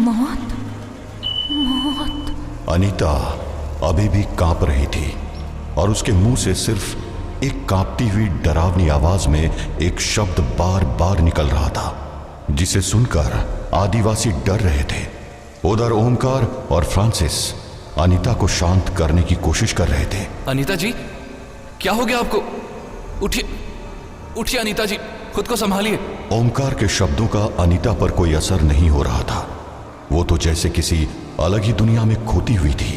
मौत, मौत। अनीता अभी भी कांप रही थी और उसके मुंह से सिर्फ एक कांपती हुई डरावनी आवाज में एक शब्द बार बार निकल रहा था, जिसे सुनकर आदिवासी डर रहे थे। उधर ओमकार और फ्रांसिस अनीता को शांत करने की कोशिश कर रहे थे। अनीता जी, क्या हो गया आपको? उठिए, उठिए अनीता जी, खुद को संभालिए। ओमकार के शब्दों का अनीता पर कोई असर नहीं हो रहा था। वो तो जैसे किसी अलग ही दुनिया में खोती हुई थी।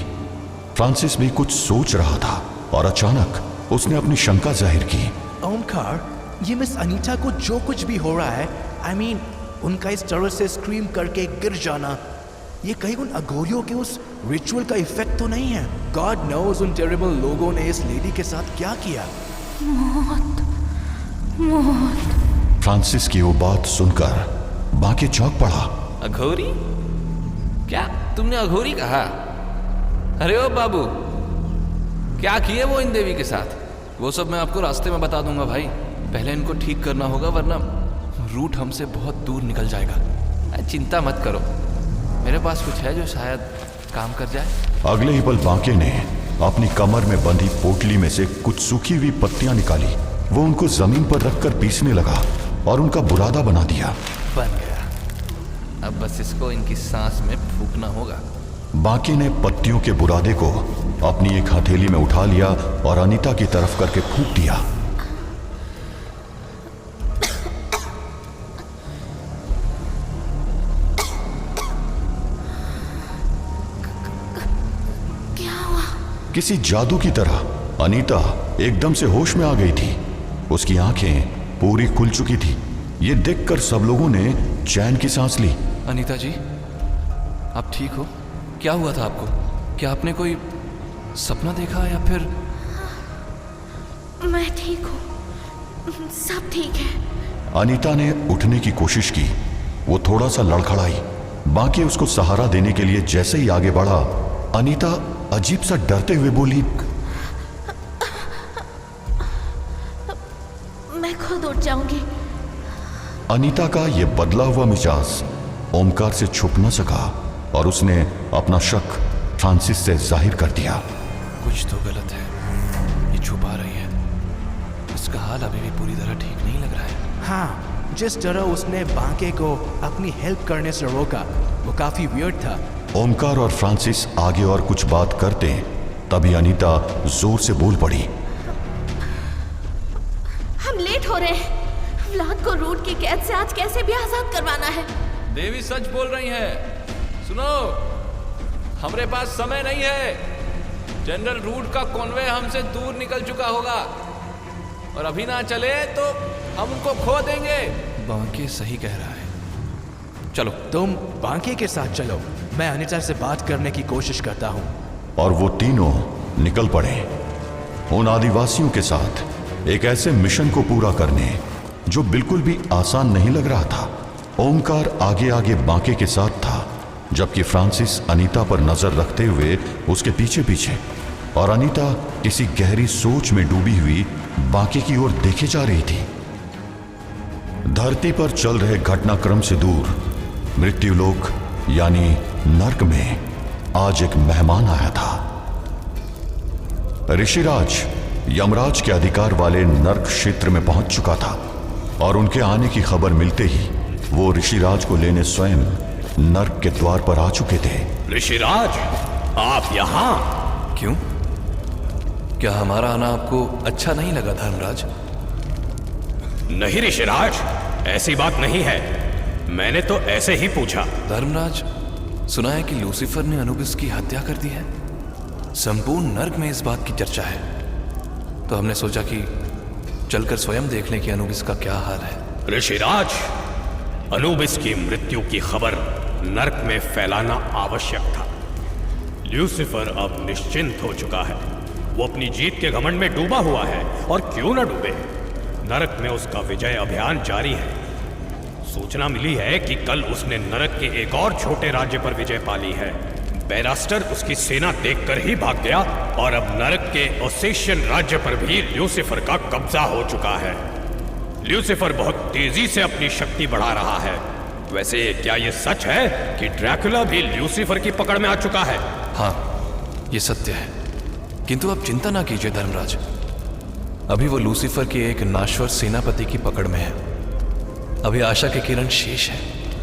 फ्रांसिस भी कुछ सोच रहा था और अचानक उसने अपनी शंका जाहिर की। ओमकार, ये मिस अनीता को जो कुछ भी हो रहा है, उनका इस तरह से स्क्रीम करके गिर जाना, ये कहीं उन अघोरियों के उस रिचुअल का इफेक्ट तो नहीं है? गॉड नोज उन टेरिबल लोगों ने इस लेडी के साथ क्या किया। मौत, मौत। फ्रांसिस की वो बात सुनकर बाकी चौंक पड़ा। अघोरी? क्या तुमने अघोरी कहा? अरे ओ बाबू, क्या किए वो इन देवी के साथ? वो सब मैं आपको रास्ते में बता दूंगा भाई। पहले इनको ठीक करना होगा, वरना रूट हमसे बहुत दूर निकल जाएगा। चिंता मत करो, मेरे पास कुछ है जो शायद काम कर जाए। अगले ही पल बांके ने अपनी कमर में बंधी पोटली में से कुछ सूखी हुई पत्तियां निकाली। वो उनको जमीन पर रखकर पीसने लगा और उनका बुरादा बना दिया। बन गया, अब बस इसको इनकी सांस में फूंकना होगा। बांके ने पत्तियों के बुरादे को अपनी एक हथेली में उठा लिया और अनीता की तरफ करके फूंक दिया। किसी जादू की तरह अनीता एकदम से होश में आ गई थी। उसकी आंखें पूरी खुल चुकी थी। ये देखकर सब लोगों ने चैन की सांस ली। अनीता जी, आप ठीक हो? क्या हुआ था आपको? क्या आपने कोई सपना देखा या फिर? मैं ठीक हूँ, सब ठीक है। अनीता ने उठने की कोशिश की। वो थोड़ा सा लड़खड़ाई। बाकी उसको सहारा देने के लिए जैसे ही आगे बढ़ा, अनीता अजीब सा डरते हुए बोली, मैं खुद उठ जाऊंगी। अनीता का यह बदला हुआ मिजाज ओमकार से छुप न सका और उसने अपना शक फ्रांसिस से जाहिर कर दिया। कुछ तो गलत है, ये छुपा रही है। इसका हाल अभी भी पूरी तरह ठीक नहीं लग रहा है। हाँ, जिस तरह उसने बांके को अपनी हेल्प करने से रोका, वो काफी वियर्ड था। ओमकार और फ्रांसिस आगे और कुछ बात करते, तभी अनीता जोर से बोल पड़ी। हम लेट हो रहे हैं। व्लाद को रूट की कैद से आज कैसे भी आजाद करवाना है। देवी सच बोल रही हैं। सुनो, हमारे पास समय नहीं है। जनरल रूट का कॉन्वे हमसे दूर निकल चुका होगा और अभी ना चले तो हम उनको खो देंगे। बांके सही कह रहा है। चलो, तुम बांके के साथ चलो, मैं अनीता से बात करने की कोशिश करता हूँ। और वो तीनों निकल पड़े उन आदिवासियों के साथ एक ऐसे मिशन को पूरा करने जो बिल्कुल भी आसान नहीं लग रहा था। ओमकार आगे आगे बांके के साथ था, जबकि फ्रांसिस अनीता पर नजर रखते हुए उसके पीछे पीछे, और अनीता किसी गहरी सोच में डूबी हुई बांके की ओर देखे जा रही थी। धरती पर चल रहे घटनाक्रम से दूर मृत्युलोक यानी नर्क में आज एक मेहमान आया था। ऋषिराज यमराज के अधिकार वाले नर्क क्षेत्र में पहुंच चुका था और उनके आने की खबर मिलते ही वो ऋषिराज को लेने स्वयं नर्क के द्वार पर आ चुके थे। ऋषिराज, आप यहाँ? क्यों? क्या हमारा आना आपको अच्छा नहीं लगा धर्मराज? नहीं ऋषिराज, ऐसी बात नहीं है। मैंने तो ऐसे ही पूछा। धर्मराज, सुना है कि लूसीफर ने अनुबिस की हत्या कर दी है। संपूर्ण नर्क में इस बात की चर्चा है, तो हमने सोचा कि चलकर स्वयं देख लें कि अनुबिस का क्या हाल है। ऋषिराज, अनुबिस की मृत्यु की खबर नर्क में फैलाना आवश्यक था। लूसीफर अब निश्चिंत हो चुका है। वो अपनी जीत के घमंड में डूबा हुआ है, और क्यों न डूबे। नरक में उसका विजय अभियान जारी है। सूचना मिली है कि कल उसने नरक के एक और छोटे राज्य पर विजय पाली है। बेरास्टर उसकी सेना देखकर ही भाग गया और अब नरक के ओसेशियन राज्य पर भी ल्यूसीफर का कब्जा हो चुका है। ल्यूसीफर बहुत तेजी से अपनी शक्ति बढ़ा रहा है वैसे क्या ये सच है कि ड्रैकुला भी ल्यूसीफर की पकड़ में आ चुका है? हाँ, ये सत्य है। किंतु आप चिंता ना कीजिए धर्मराज, अभी वो लूसीफर की एक नाश्वर सेनापति की पकड़ में है। अभी आशा की किरण शेष है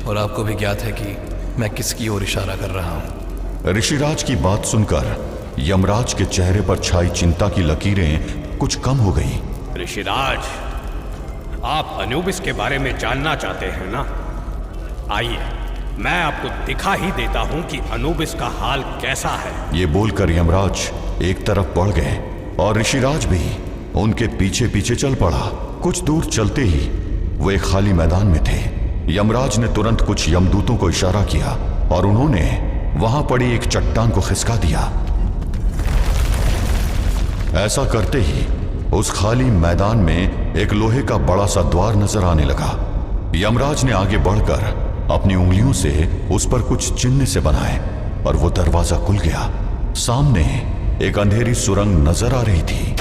और आपको भी ज्ञात है कि मैं किसकी ओर इशारा कर रहा हूं। ऋषिराज की बात सुनकर यमराज के चेहरे पर छाई चिंता की लकीरें कुछ कम हो गई। ऋषिराज, आप अनुबिस के बारे में जानना चाहते हैं ना? आइए, मैं आपको दिखा ही देता हूं कि अनुबिस का हाल कैसा है। ये बोलकर यमराज एक तरफ बढ़ गए और ऋषिराज भी उनके पीछे पीछे चल पड़ा। कुछ दूर चलते ही वो एक खाली मैदान में थे। यमराज ने तुरंत कुछ यमदूतों को इशारा किया और उन्होंने वहां पड़ी एक चट्टान को खिसका दिया। ऐसा करते ही उस खाली मैदान में एक लोहे का बड़ा सा द्वार नजर आने लगा। यमराज ने आगे बढ़कर अपनी उंगलियों से उस पर कुछ चिन्ह से बनाए और वो दरवाजा खुल गया। सामने एक अंधेरी सुरंग नजर आ रही थी।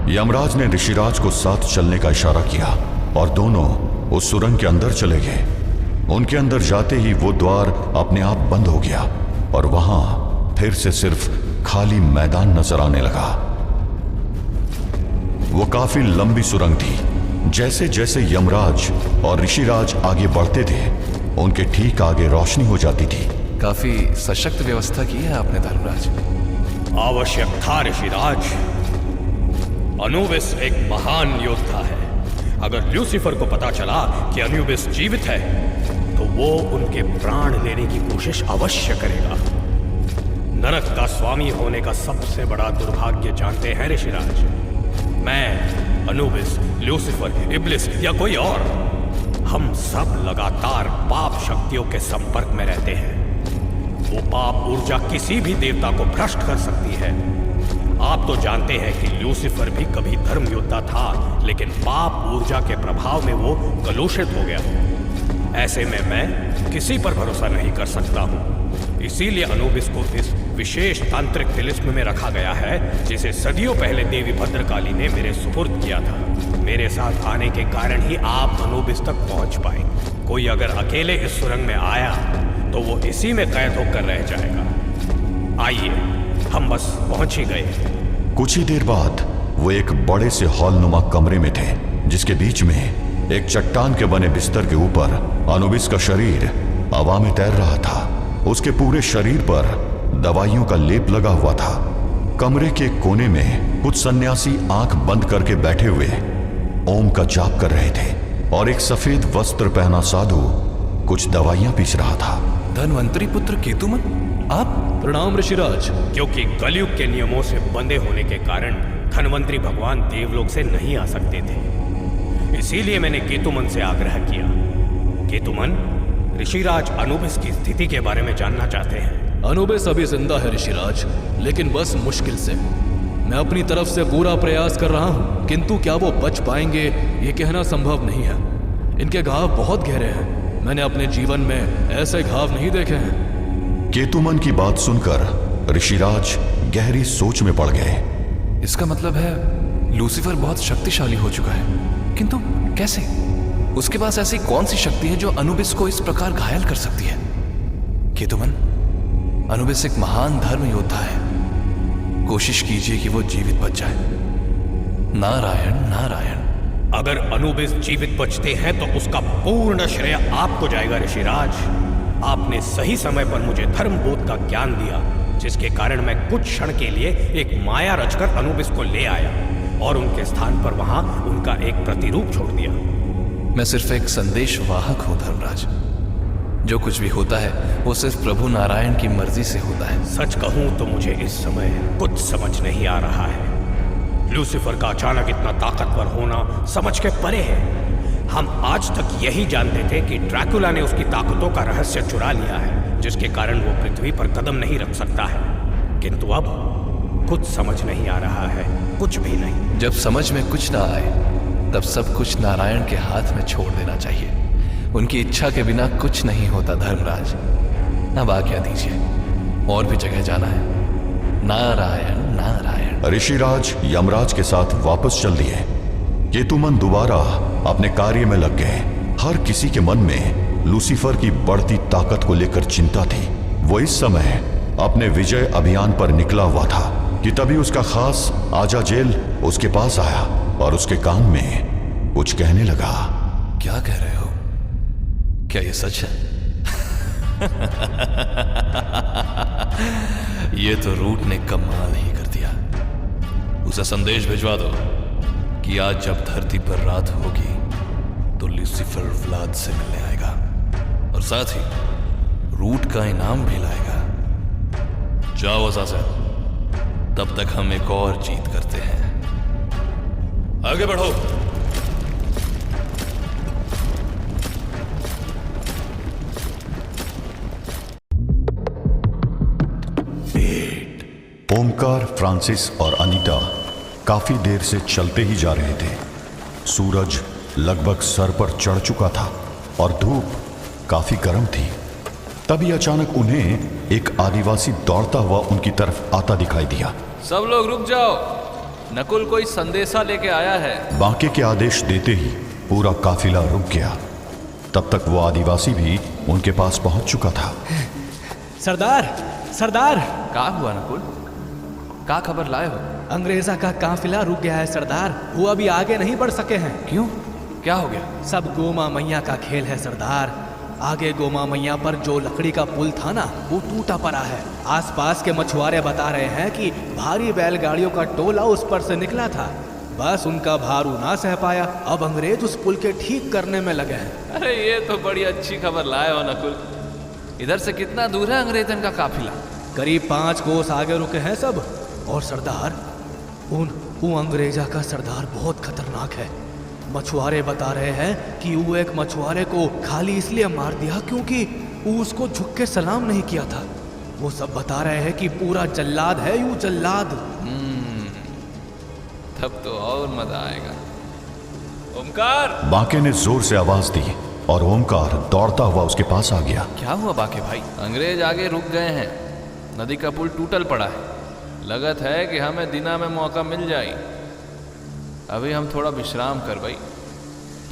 यमराज ने ऋषिराज को साथ चलने का इशारा किया और दोनों उस सुरंग के अंदर चले गए। उनके अंदर जाते ही वो द्वार अपने आप बंद हो गया और वहां फिर से सिर्फ खाली मैदान नजर आने लगा। वो काफी लंबी सुरंग थी। जैसे जैसे यमराज और ऋषिराज आगे बढ़ते थे, उनके ठीक आगे रोशनी हो जाती थी। काफी सशक्त व्यवस्था की है आपने धर्मराज। आवश्यक था ऋषिराज। अनुबिस एक महान योद्धा है। अगर ल्यूसीफर को पता चला कि अनुबिस जीवित है तो वो उनके प्राण लेने की कोशिश अवश्य करेगा। नरक का स्वामी होने का सबसे बड़ा दुर्भाग्य जानते हैं ऋषिराज? मैं, अनुबिस, ल्यूसीफर, इब्लिस या कोई और, हम सब लगातार पाप शक्तियों के संपर्क में रहते हैं। वो पाप ऊर्जा किसी भी देवता को भ्रष्ट कर सकती है। आप तो जानते हैं कि ल्यूसीफर भी कभी धर्म योद्धा था, लेकिन पाप ऊर्जा के प्रभाव में वो कलुषित हो गया। ऐसे में मैं किसी पर भरोसा नहीं कर सकता हूँ। इसीलिए अनुबिस को इस विशेष तांत्रिक तिलिस्म में रखा गया है, जिसे सदियों पहले देवी भद्रकाली ने मेरे सुपुर्द किया था। मेरे साथ आने के कारण ही आप अनुबिस तक पहुंच पाए। कोई अगर अकेले इस सुरंग में आया तो वो इसी में कैद होकर रह जाएगा। आइए, हम बस पहुंच ही गए। कुछ ही देर बाद वो एक बड़े से हॉलनुमा कमरे में थे, जिसके बीच में एक चट्टान के बने बिस्तर के ऊपर अनुबिस का शरीर हवा में तैर रहा था। उसके पूरे शरीर पर दवाइयों का लेप लगा हुआ था। कमरे के कोने में कुछ सन्यासी आंख बंद करके बैठे हुए ओम का जाप कर रहे थे और एक सफेद वस्त्र पहना साधु कुछ दवाइयां पीस रहा था। धनवंतरी पुत्र केतुमन, आप? प्रणाम ऋषिराज। क्योंकि कलयुग के नियमों से बंधे होने के कारण धनवंतरी भगवान देवलोक से नहीं आ सकते थे। इसीलिए मैंने केतुमन से आग्रह किया। केतुमन, ऋषिराज अनुबिस की स्थिति के बारे में जानना चाहते हैं। अनुबिस अभी जिंदा है ऋषिराज, लेकिन बस मुश्किल से। मैं अपनी तरफ से पूरा प्रयास कर रहा हूं, किंतु क्या वो बच पाएंगे ये कहना संभव नहीं है। इनके घाव बहुत गहरे हैं। मैंने अपने जीवन में ऐसे घाव नहीं देखे हैं। केतुमन की बात सुनकर ऋषिराज गहरी सोच में पड़ गए। इसका मतलब है लूसीफर बहुत शक्तिशाली हो चुका है, किंतु कैसे? उसके पास ऐसी कौन सी शक्ति है जो अनुबिस को इस प्रकार घायल कर सकती है? केतुमन, अनुबिस एक महान धर्म योद्धा है। कोशिश कीजिए कि वो जीवित बच जाए। नारायण नारायण। अगर अनुबिस जीवित बचते हैं तो उसका पूर्ण श्रेय आपको जाएगा ऋषिराज। आपने सही समय पर मुझे धर्मबोध का ज्ञान दिया, जिसके कारण मैं कुछ क्षण के लिए एक माया रचकर अनुबिस को ले आया और उनके स्थान पर वहां उनका एक प्रतिरूप छोड़ दिया। मैं सिर्फ एक संदेश वाहक हूं धर्मराज। जो कुछ भी होता है वो सिर्फ प्रभु नारायण की मर्जी से होता है। सच कहूं तो मुझे इस समय कुछ समझ नहीं आ रहा है। लूसीफर का अचानक इतना ताकतवर होना समझ के परे है। हम आज तक यही जानते थे कि ड्रैकुला ने उसकी ताकतों का रहस्य चुरा लिया है, जिसके कारण वो पृथ्वी पर कदम नहीं रख सकता है। किंतु अब कुछ समझ नहीं आ रहा है, कुछ भी नहीं। जब समझ में कुछ ना आए तब सब कुछ नारायण के हाथ में छोड़ देना चाहिए। उनकी इच्छा के बिना कुछ नहीं होता धर्मराज। अब आज्ञा दीजिए, और भी जगह जाना है। नारायण नारायण। ऋषिराज यमराज के साथ वापस चल दिए। केतुमन दोबारा अपने कार्य में लग गए। हर किसी के मन में लूसीफर की बढ़ती ताकत को लेकर चिंता थी। वो इस समय अपने विजय अभियान पर निकला हुआ था कि तभी उसका खास आजा जेल उसके पास आया और उसके कान में कुछ कहने लगा। क्या कह रहे हो? क्या ये सच है? ये तो रूट ने कमाल ही कर दिया। उसे संदेश भिजवा दो कि आज जब धरती पर रात होगी तो लूसीफर व्लाद से मिलने आएगा और साथ ही रूट का इनाम भी लाएगा। जाओ अज़ाज़िल, तब तक हम एक और जीत करते हैं। आगे बढ़ो। ओमकार, फ्रांसिस और अनीता काफी देर से चलते ही जा रहे थे। सूरज लगभग सर पर चढ़ चुका था और धूप काफी गर्म थी। तभी अचानक उन्हें एक आदिवासी दौड़ता हुआ उनकी तरफ आता दिखाई दिया। सब लोग रुक जाओ, नकुल कोई संदेशा लेके आया है। बांके के आदेश देते ही पूरा काफिला रुक गया। तब तक वो आदिवासी भी उनके पास पहुंच चुका था। सरदार, सरदार, क्या हुआ नकुल? क्या खबर लाए हो? अंग्रेजा का काफिला रुक गया है सरदार। वो अभी आगे नहीं बढ़ सके हैं। क्यों? क्या हो गया? सब गोमा मैया का खेल है सरदार। आगे गोमा मैया पर जो लकड़ी का पुल था ना, वो टूटा पड़ा है। आसपास के मछुआरे बता रहे हैं कि भारी बैलगाड़ियों का टोला उस पर से निकला था, बस उनका भारू ना सह पाया। अब अंग्रेज उस पुल के ठीक करने में लगे हैं। अरे ये तो बड़ी अच्छी खबर लाए हो नकुल। इधर से कितना दूर है अंग्रेजन का काफिला? करीब 5 कोस आगे रुके हैं सब। और सरदार, वो अंग्रेजा का सरदार बहुत खतरनाक है। मछुआरे बता रहे हैं कि वो एक मछुआरे को खाली इसलिए मार दिया क्योंकि वो उसको झुक के सलाम नहीं किया था। वो सब बता रहे हैं कि पूरा जल्लाद है यूं जल्लाद। तब तो और मजा आएगा। ओमकार! बांके ने जोर से आवाज दी और ओमकार दौड़ता हुआ उसके पास आ गया। क्या हुआ बाके भाई? अंग्रेज आगे रुक गए हैं। नदी का पुल टूटल पड़ा है। लगत है कि हमें दिना में मौका मिल जाए। अभी हम थोड़ा विश्राम कर भाई,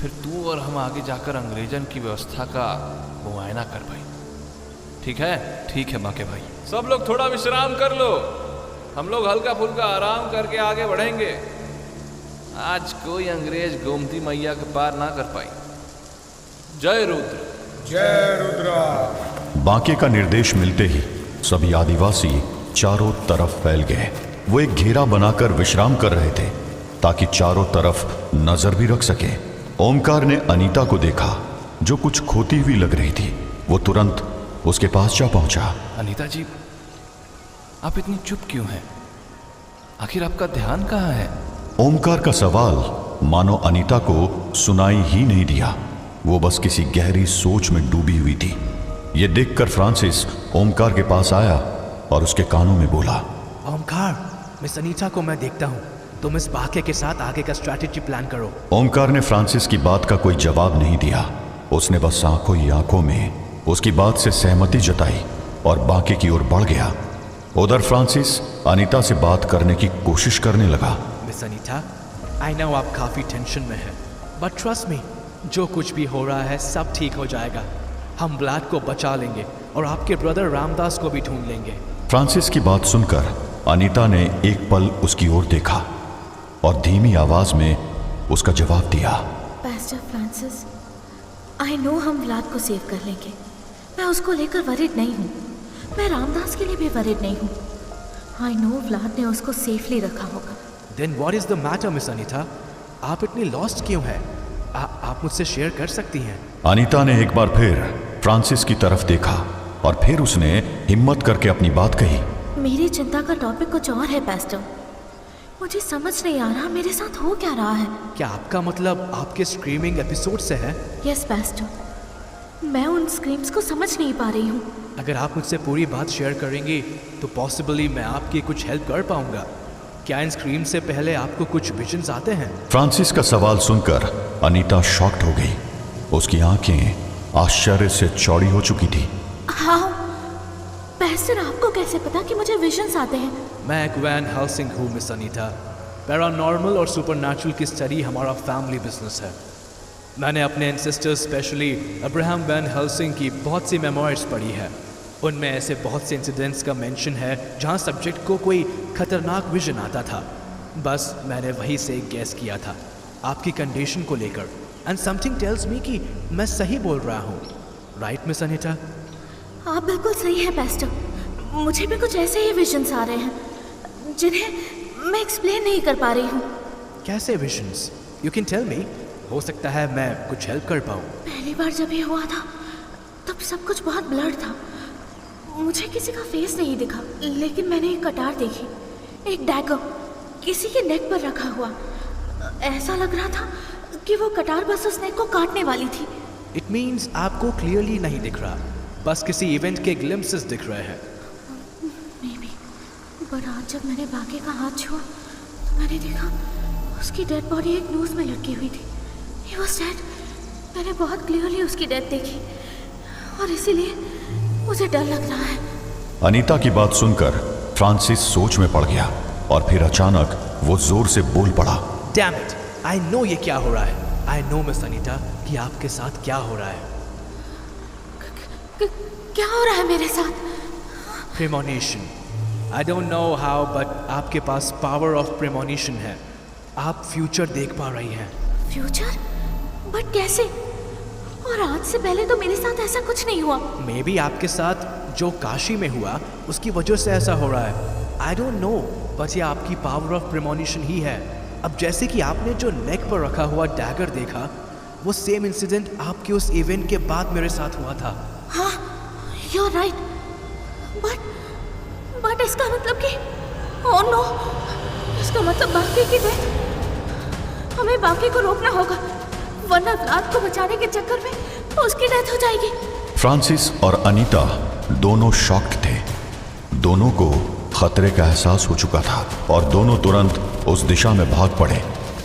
फिर तू और हम आगे जाकर अंग्रेजन की व्यवस्था का मुआयना कर भाई। ठीक है? ठीक है बाके भाई। सब लोग थोड़ा विश्राम कर लो। हम लोग हल्का फुल्का आराम करके आगे बढ़ेंगे। आज कोई अंग्रेज गोमती मैया के पार ना कर पाई। जय रुद्र। जय रुद्रा। बांके का निर्देश मिलते ही सभी आदिवासी चारों तरफ फैल गए। वो एक घेरा बनाकर विश्राम कर रहे थे ताकि चारों तरफ नजर भी रख सके। ओमकार ने अनीता को देखा जो कुछ खोती हुई लग रही थी। वो तुरंत उसके पास जा पहुंचा। अनीता जी, आप इतनी चुप क्यों हैं? आखिर आपका ध्यान कहाँ है? ओमकार का सवाल मानो अनीता को सुनाई ही नहीं दिया। वो बस किसी गहरी सोच में डूबी हुई थी। ये देखकर फ्रांसिस ओमकार के पास आया और उसके कानों में बोला, ओमकार, मिस अनीता को मैं देखता हूँ। तुम इस बाके के साथ आगे का स्ट्रैटेजी प्लान करो। ओमकार ने फ्रांसिस की बात का कोई जवाब नहीं दिया। उसने बस आंखों ही आंखों में उसकी बात से सहमति जताई और बाके की ओर बढ़ गया। उधर फ्रांसिस अनीता से बात करने की कोशिश करने लगा। मिस अनीता, आई नो आप काफी टेंशन में हैं, बट ट्रस्ट मी, जो कुछ भी हो रहा है सब ठीक हो जाएगा। हम व्लाद को बचा लेंगे और आपके ब्रदर रामदास को भी ढूंढ लेंगे। फ्रांसिस की बात सुनकर अनीता ने एक पल उसकी ओर देखा और धीमी आवाज में उसका जवाब दिया। पास्टर फ्रांसिस, आई नो हम व्लाद को सेव कर लेंगे। मैं उसको लेकर वरीड नहीं हूँ। मैं रामदास के लिए भी वरीड नहीं हूँ। आई नो व्लाद ने उसको सेफली रखा होगा। Then what is the matter miss Anita? आप इतनी लॉस्ट क्यों हैं? आप मुझसे शेयर कर सकती हैं। अनीता ने एक बार फिर फ्रांसिस की तरफ देखा और फिर उसने हिम्मत करके अपनी बात कही। मेरी चिंता का टॉपिक कुछ और है पास्टर। मुझे समझ नहीं आ रहा मेरे साथ हो क्या रहा है। क्या आपका मतलब आपके स्क्रीमिंग एपिसोड से है? यस पास्टर, मैं उन स्क्रीम्स को समझ नहीं पा रही हूँ। अगर आप मुझसे पूरी बात शेयर करेंगी तो पॉसिबली मैं आपकी कुछ हेल्प कर पाऊंगा। क्या इन स्क्रीम से पहले आपको कुछ विजन्स आते हैं? फ्रांसिस का सवाल सुनकर अनीता शॉक्ड हो गई। उसकी आंखें आश्चर्य से चौड़ी हो चुकी थी। हाँ पास्टर, आपको कैसे पता कि मुझे विजन्स आते हैं? मैं ग्वैन हेल्सिंग हूँ मिस अनीता। पैरानॉर्मल और सुपरनैचुरल की स्टडी हमारा फैमिली बिजनेस है। मैंने अपने ancestors especially Abraham Van Helsing की बहुत सी मेमोइर्स पढ़ी है। उनमें ऐसे बहुत से इंसिडेंट्स का मेंशन है जहां सब्जेक्ट को कोई खतरनाक विजन आता था। बस मैंने वहीं से गैस किया था आपकी कंडीशन को लेकर, एंड समथिंग टेल्स मी कि मैं सही बोल रहा हूँ। Right miss Anita? आप बिल्कुल सही हैं पेस्टर। मुझे भी कुछ ऐसे ही विजन्स आ रहे हैं जिन्हें मैं एक्सप्लेन नहीं कर पा रही हूँ। कैसे visions? You can tell me. हो सकता है मैं कुछ हेल्प कर पाऊँ। पहली बार जब ये हुआ था तब सब कुछ बहुत ब्लर था। मुझे किसी का फेस नहीं दिखा, लेकिन मैंने एक कटार देखी, एक डैगर किसी के नेक पर रखा हुआ। ऐसा लग रहा था कि वो कटार बस उस नेक को काटने वाली थी। इट मीन्स आपको क्लियरली नहीं दिख रहा, बस किसी इवेंट के ग्लिम्पसेस दिख रहे हैं। मे बी, पर आज जब मैंने बाकी का हाथ छुआ तो मैंने देखा उसकी डेड बॉडी एक नोज में लटकी हुई थी। He was dead। मैंने बहुत क्लियरली उसकी डेथ देखी और इसीलिए मुझे डर लग रहा है। अनीता की बात सुनकर फ्रांसिस सोच में पड़ गया और फिर अचानक वो जोर से बोल पड़ा। Damn it! I know ये क्या हो रहा है। I know मिस अनीता कि आपके साथ क्या हो रहा है। क्या हो रहा है मेरे साथ? Premonition। I don't know how, but आपके पास power of premonition है। आप फ्यूचर देख पा रही हैं। फ्यूचर? बट कैसे? और आज से पहले तो मेरे साथ ऐसा कुछ नहीं हुआ। मे बी आपके साथ जो काशी में हुआ उसकी वजह से ऐसा हो रहा है। आई डोंट नो, बस ये आपकी पावर ऑफ प्रेमोनिशन ही है। अब जैसे कि आपने जो नेक पर रखा हुआ डैगर देखा, वो सेम इंसिडेंट आपके उस इवेंट के बाद मेरे साथ हुआ था। हाँ, यू आर राइट। बट इसका मतलब कि ओह नो, इसका मतलब बाकी की डेथ। हमें बाकी को रोकना होगा, वरना व्लाद को बचाने के चक्कर में उसकी डेथ हो जाएगी। फ्रांसिस और अनीता दोनों शॉक्ड थे। दोनों को खतरे का एहसास हो चुका था और दोनों तुरंत उस दिशा में भाग पड़े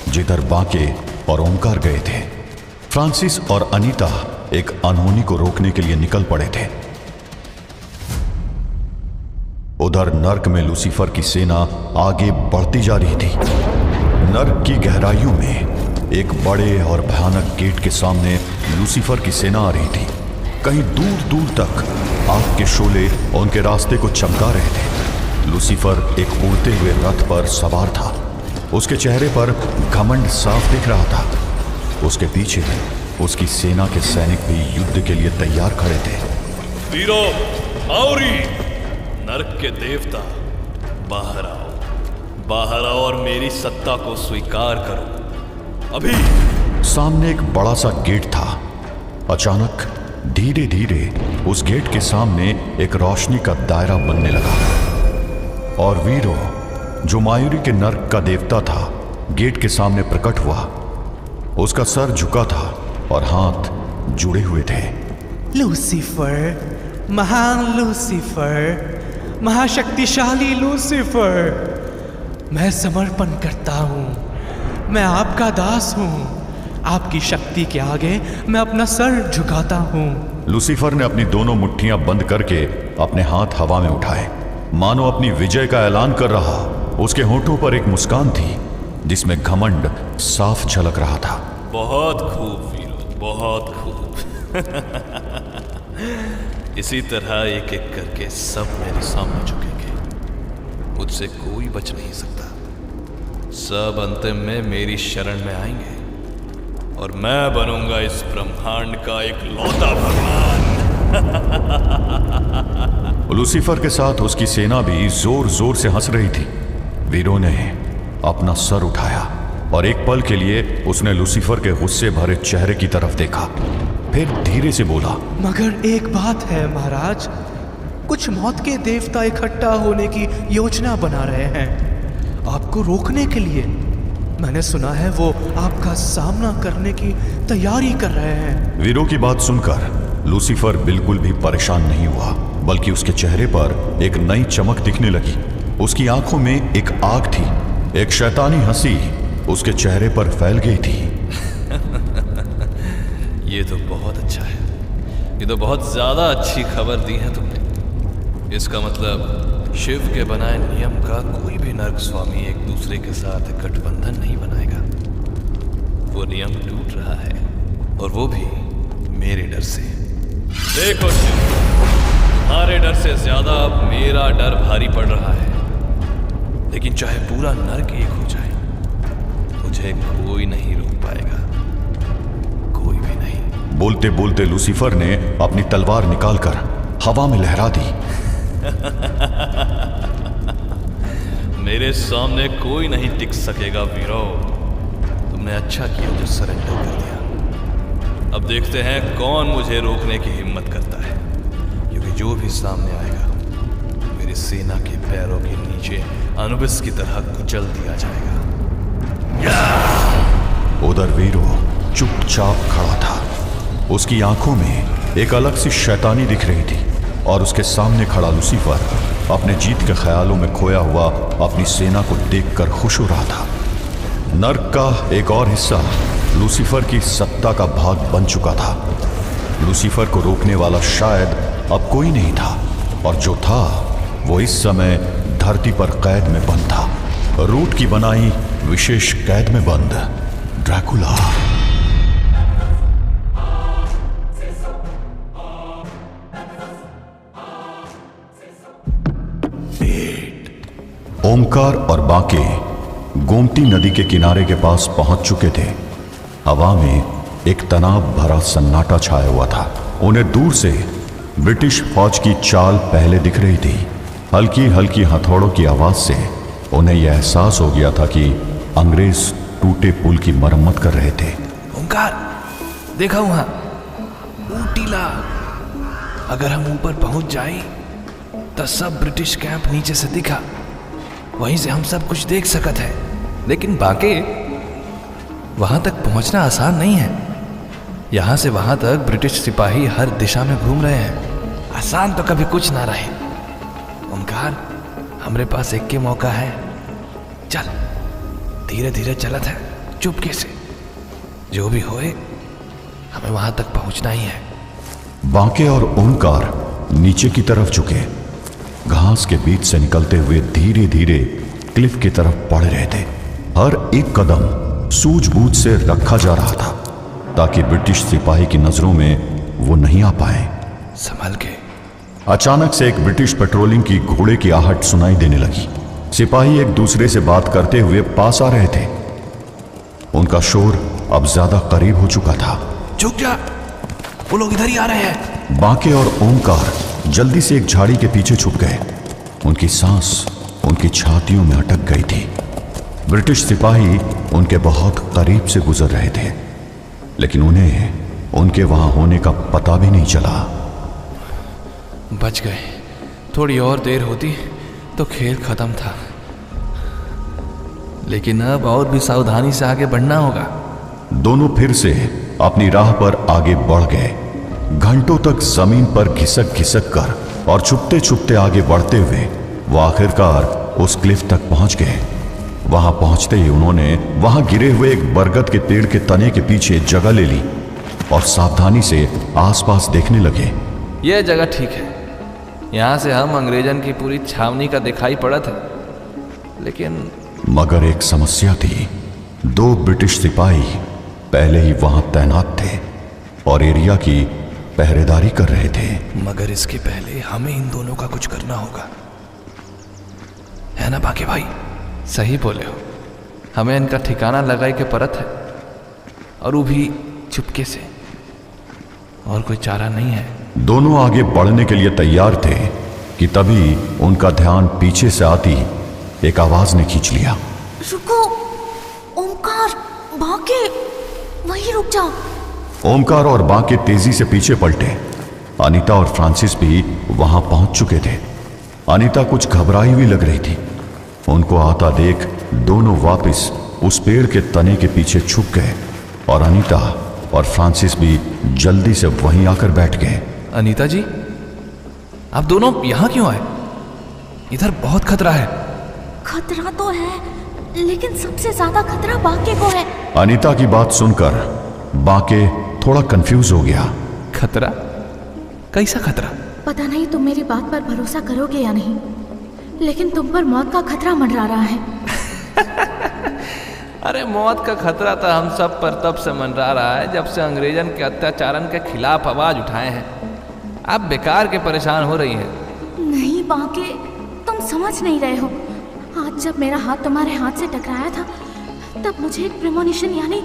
जिधर बाके और ओंकार गए थे। फ्रांसिस और अनीता एक अनहोनी को रोकने के लिए निकल पड़े थे। उधर नर्क में लूसीफर की सेना आगे बढ़ती जा रही थी। नर्क की गहराइयों में एक बड़े और भयानक गेट के सामने लूसीफर की सेना आ रही थी। कहीं दूर दूर तक आग के शोले उनके रास्ते को चमका रहे थे। लूसीफर एक उड़ते हुए रथ पर सवार था। उसके चेहरे पर घमंड साफ दिख रहा था। उसके पीछे उसकी सेना के सैनिक भी युद्ध के लिए तैयार खड़े थे। वीरो आउरी, नर्क के देवता, बाहर आओ, बाहर आओ और मेरी सत्ता को स्वीकार करो अभी। सामने एक बड़ा सा गेट था। अचानक धीरे धीरे उस गेट के सामने एक रोशनी का दायरा बनने लगा और वीरो, जो मायूरी के नर्क का देवता था, गेट के सामने प्रकट हुआ। उसका सर झुका था और हाथ जुड़े हुए थे। लूसीफर, महान लूसीफर, महाशक्तिशाली लूसीफर, मैं समर्पण करता हूँ। मैं आपका दास हूँ। आपकी शक्ति के आगे मैं अपना सर झुकाता हूँ। लूसीफर ने अपनी दोनों मुट्ठियां बंद करके अपने हाथ हवा में उठाए, मानो अपनी विजय का ऐलान कर रहा। उसके होठों पर एक मुस्कान थी जिसमें घमंड साफ झलक रहा था। बहुत खूब वीरो, बहुत खूब। इसी तरह एक एक करके सब मेरे सामने झुकेंगे। मुझसे कोई बच नहीं सकता। सब अंतिम में मेरी शरण में आएंगे और मैं बनूंगा इस ब्रह्मांड का एक लौता भगवान। लूसीफर के साथ उसकी सेना भी जोर जोर से हंस रही थी। वीरो ने अपना सर उठाया और एक पल के लिए उसने लूसीफर के गुस्से भरे चेहरे की तरफ देखा, फिर धीरे से बोला, मगर एक बात है महाराज, कुछ मौत के देवता इकट्ठा होने की योजना बना रहे हैं आपको रोकने के लिए। मैंने सुना है वो आपका सामना करने की तैयारी कर रहे हैं। वीरो की बात सुनकर लूसीफर बिल्कुल भी परेशान नहीं हुआ, बल्कि उसके चेहरे पर एक नई चमक दिखने लगी। उसकी आंखों में एक आग थी, एक शैतानी हंसी उसके चेहरे पर फैल गई थी। ये तो बहुत अच्छा है। ये तो बहुत ज्यादा अच्छी खबर दी है तुमने। इसका मतलब शिव के बनाए नियम का कोई भी नर्क स्वामी एक दूसरे के साथ गठबंधन नहीं बनाएगा। वो नियम टूट रहा है और वो भी मेरे डर से। देखो शिव, तुम्हारे डर से ज्यादा अब मेरा डर भारी पड़ रहा है। लेकिन चाहे पूरा नर्क एक हो जाए, मुझे कोई नहीं रोक पाएगा, कोई भी नहीं। बोलते बोलते लूसीफर ने अपनी तलवार निकालकर हवा में लहरा दी। मेरे सामने कोई नहीं टिक सकेगा वीरो। तुमने अच्छा किया जो सरेंडर कर दिया। अब देखते हैं कौन मुझे रोकने की हिम्मत करता है। क्योंकि जो भी सामने आएगा मेरी सेना के पैरों के नीचे अनुबिस की तरह कुचल दिया जाएगा। उधर वीरो चुपचाप खड़ा था। उसकी आंखों में एक अलग सी शैतानी दिख रही थी और उसके सामने खड़ा लूसीफर अपने जीत के ख्यालों में खोया हुआ अपनी सेना को देखकर खुश हो रहा था। नर्क का एक और हिस्सा लूसीफर की सत्ता का भाग बन चुका था। लूसीफर को रोकने वाला शायद अब कोई नहीं था, और जो था वो इस समय धरती पर कैद में बंद था। रूट की बनाई विशेष कैद में बंद ड्रैकुला। ओमकार और बाके गोमती नदी के किनारे के पास पहुंच चुके थे। हवा में एक तनाव भरा सन्नाटा छाया हुआ था। उन्हें दूर से ब्रिटिश फौज की चाल पहले दिख रही थी। हल्की हल्की हथौड़ों की आवाज से उन्हें यह एहसास हो गया था कि अंग्रेज टूटे पुल की मरम्मत कर रहे थे। ओमकार, देखा वहां वो टीला। अगर हम ऊपर पहुंच जाए तो सब ब्रिटिश कैंप नीचे से दिखा, वहीं से हम सब कुछ देख सकत है। लेकिन बाके वहां तक पहुंचना आसान नहीं है। यहां से वहां तक ब्रिटिश सिपाही हर दिशा में घूम रहे हैं। आसान तो कभी कुछ ना रहे। ओमकार, हमरे पास एक के मौका है। चल, धीरे धीरे चलत है, चुपके से। जो भी होए हमें वहां तक पहुंचना ही है। बाके और ओमकार नीचे की तरफ झुके, घास के बीच से निकलते हुए धीरे धीरे क्लिफ की तरफ बढ़ रहे थे। हर एक कदम सूझबूझ से रखा जा रहा था ताकि ब्रिटिश सिपाही की नजरों में वो नहीं आ पाए। संभल के। अचानक से एक ब्रिटिश पेट्रोलिंग की घोड़े की आहट सुनाई देने लगी। सिपाही एक दूसरे से बात करते हुए पास आ रहे थे। उनका शोर अब ज्यादा करीब हो चुका था। झुक जा, वो लोग इधर ही आ रहे हैं। बाके और ओमकार जल्दी से एक झाड़ी के पीछे छुप गए। उनकी सांस उनकी छातियों में अटक गई थी। ब्रिटिश सिपाही उनके बहुत करीब से गुजर रहे थे, लेकिन उन्हें उनके वहां होने का पता भी नहीं चला। बच गए। थोड़ी और देर होती तो खेल खत्म था, लेकिन अब और भी सावधानी से आगे बढ़ना होगा। दोनों फिर से अपनी राह पर आगे बढ़ गए। घंटों तक जमीन पर घिसक घिसक कर और छुपते छुपते आगे बढ़ते हुए वो आखिरकार उस क्लिफ तक पहुंच गए। वहां पहुंचते ही उन्होंने वहां गिरे हुए एक बरगद के पेड़ के तने के पीछे जगह ले ली और सावधानी से आसपास देखने लगे। यह जगह ठीक है। यहां से हम अंग्रेजन की पूरी छावनी का दिखाई पड़ा था, लेकिन मगर एक समस्या थी। 2 ब्रिटिश सिपाही पहले ही वहां तैनात थे और एरिया की पहरेदारी कर रहे थे। मगर इसके पहले हमें इन दोनों का कुछ करना होगा, है ना बाके भाई? सही बोले हो। हमें इनका ठिकाना लगाई के परत है, और वो भी चुपके से। और कोई चारा नहीं है। दोनों आगे बढ़ने के लिए तैयार थे कि तभी उनका ध्यान पीछे से आती एक आवाज ने खींच लिया। रुको, ओमकार, बाके, वहीं रुक जाओ। ओमकार और बाके तेजी से पीछे पलटे। अनीता और फ्रांसिस भी वहां पहुंच चुके थे। अनीता कुछ घबराई हुई लग रही थी। उनको आता देख दोनों वापस उस पेड़ के तने के पीछे छुप गए और अनीता और फ्रांसिस भी जल्दी से वहीं आकर बैठ गए। अनीता जी, आप दोनों यहां क्यों आए? इधर बहुत खतरा है। खतरा तो है, लेकिन सबसे ज्यादा खतरा बाके को है। अनीता की बात सुनकर बाके थोड़ा कंफ्यूज हो गया। खतरा? कैसा खतरा? पता नहीं तुम मेरी बात पर भरोसा करोगे या नहीं, लेकिन तुम पर मौत का खतरा मंडरा रहा है। अरे मौत का खतरा तो हम सब पर तब से मंडरा रहा है जब से अंग्रेजन के अत्याचारन के खिलाफ आवाज उठाए हैं। आप बेकार के परेशान हो रही हैं। नहीं बाके, तुम समझ नहीं रहे हो। आज जब मेरा हाथ तुम्हारे हाथ से टकराया था तब मुझे एक प्रेमोनिशन यानी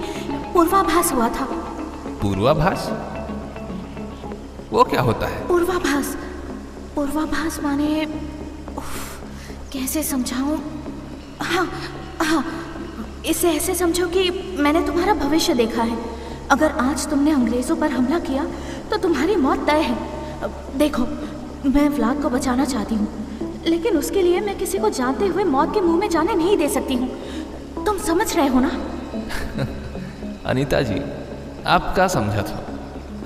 पूर्वाभास हुआ था। पूर्वाभास? वो क्या होता है? पूर्वाभास, पूर्वाभास माने कैसे समझाऊं? हाँ हाँ, इसे ऐसे समझो कि मैंने तुम्हारा भविष्य देखा है। अगर आज तुमने अंग्रेजों पर हमला किया तो तुम्हारी मौत तय है। देखो, मैं व्लाद को बचाना चाहती हूँ, लेकिन उसके लिए मैं किसी को जानते हुए मौत के मुंह में जाने नहीं दे सकती हूँ। तुम समझ रहे हो ना? अनीता जी, आप क्या समझत हो?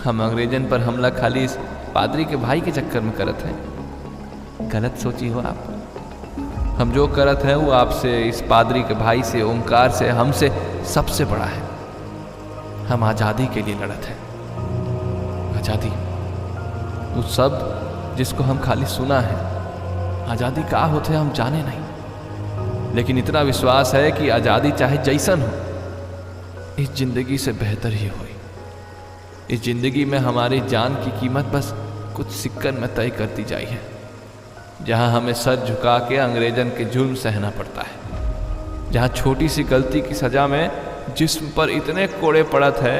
हम अंग्रेजन पर हमला खाली इस पादरी के भाई के चक्कर में करत हैं। गलत सोची हो आप। हम जो करत हैं वो आपसे, इस पादरी के भाई से, ओमकार से, हमसे सबसे बड़ा है। हम आज़ादी के लिए लड़त हैं। आज़ादी, उस शब्द जिसको हम खाली सुना है। आज़ादी का होते हम जाने नहीं, लेकिन इतना विश्वास है कि आज़ादी चाहे जैसन हो, इस जिंदगी से बेहतर ही हो। इस जिंदगी में हमारी जान की कीमत बस कुछ सिक्कन में तय करती जाई है, जहां हमें सर झुका के अंग्रेजन के जुल्म सहना पड़ता है, जहां छोटी सी गलती की सजा में जिस्म पर इतने कोड़े पड़त है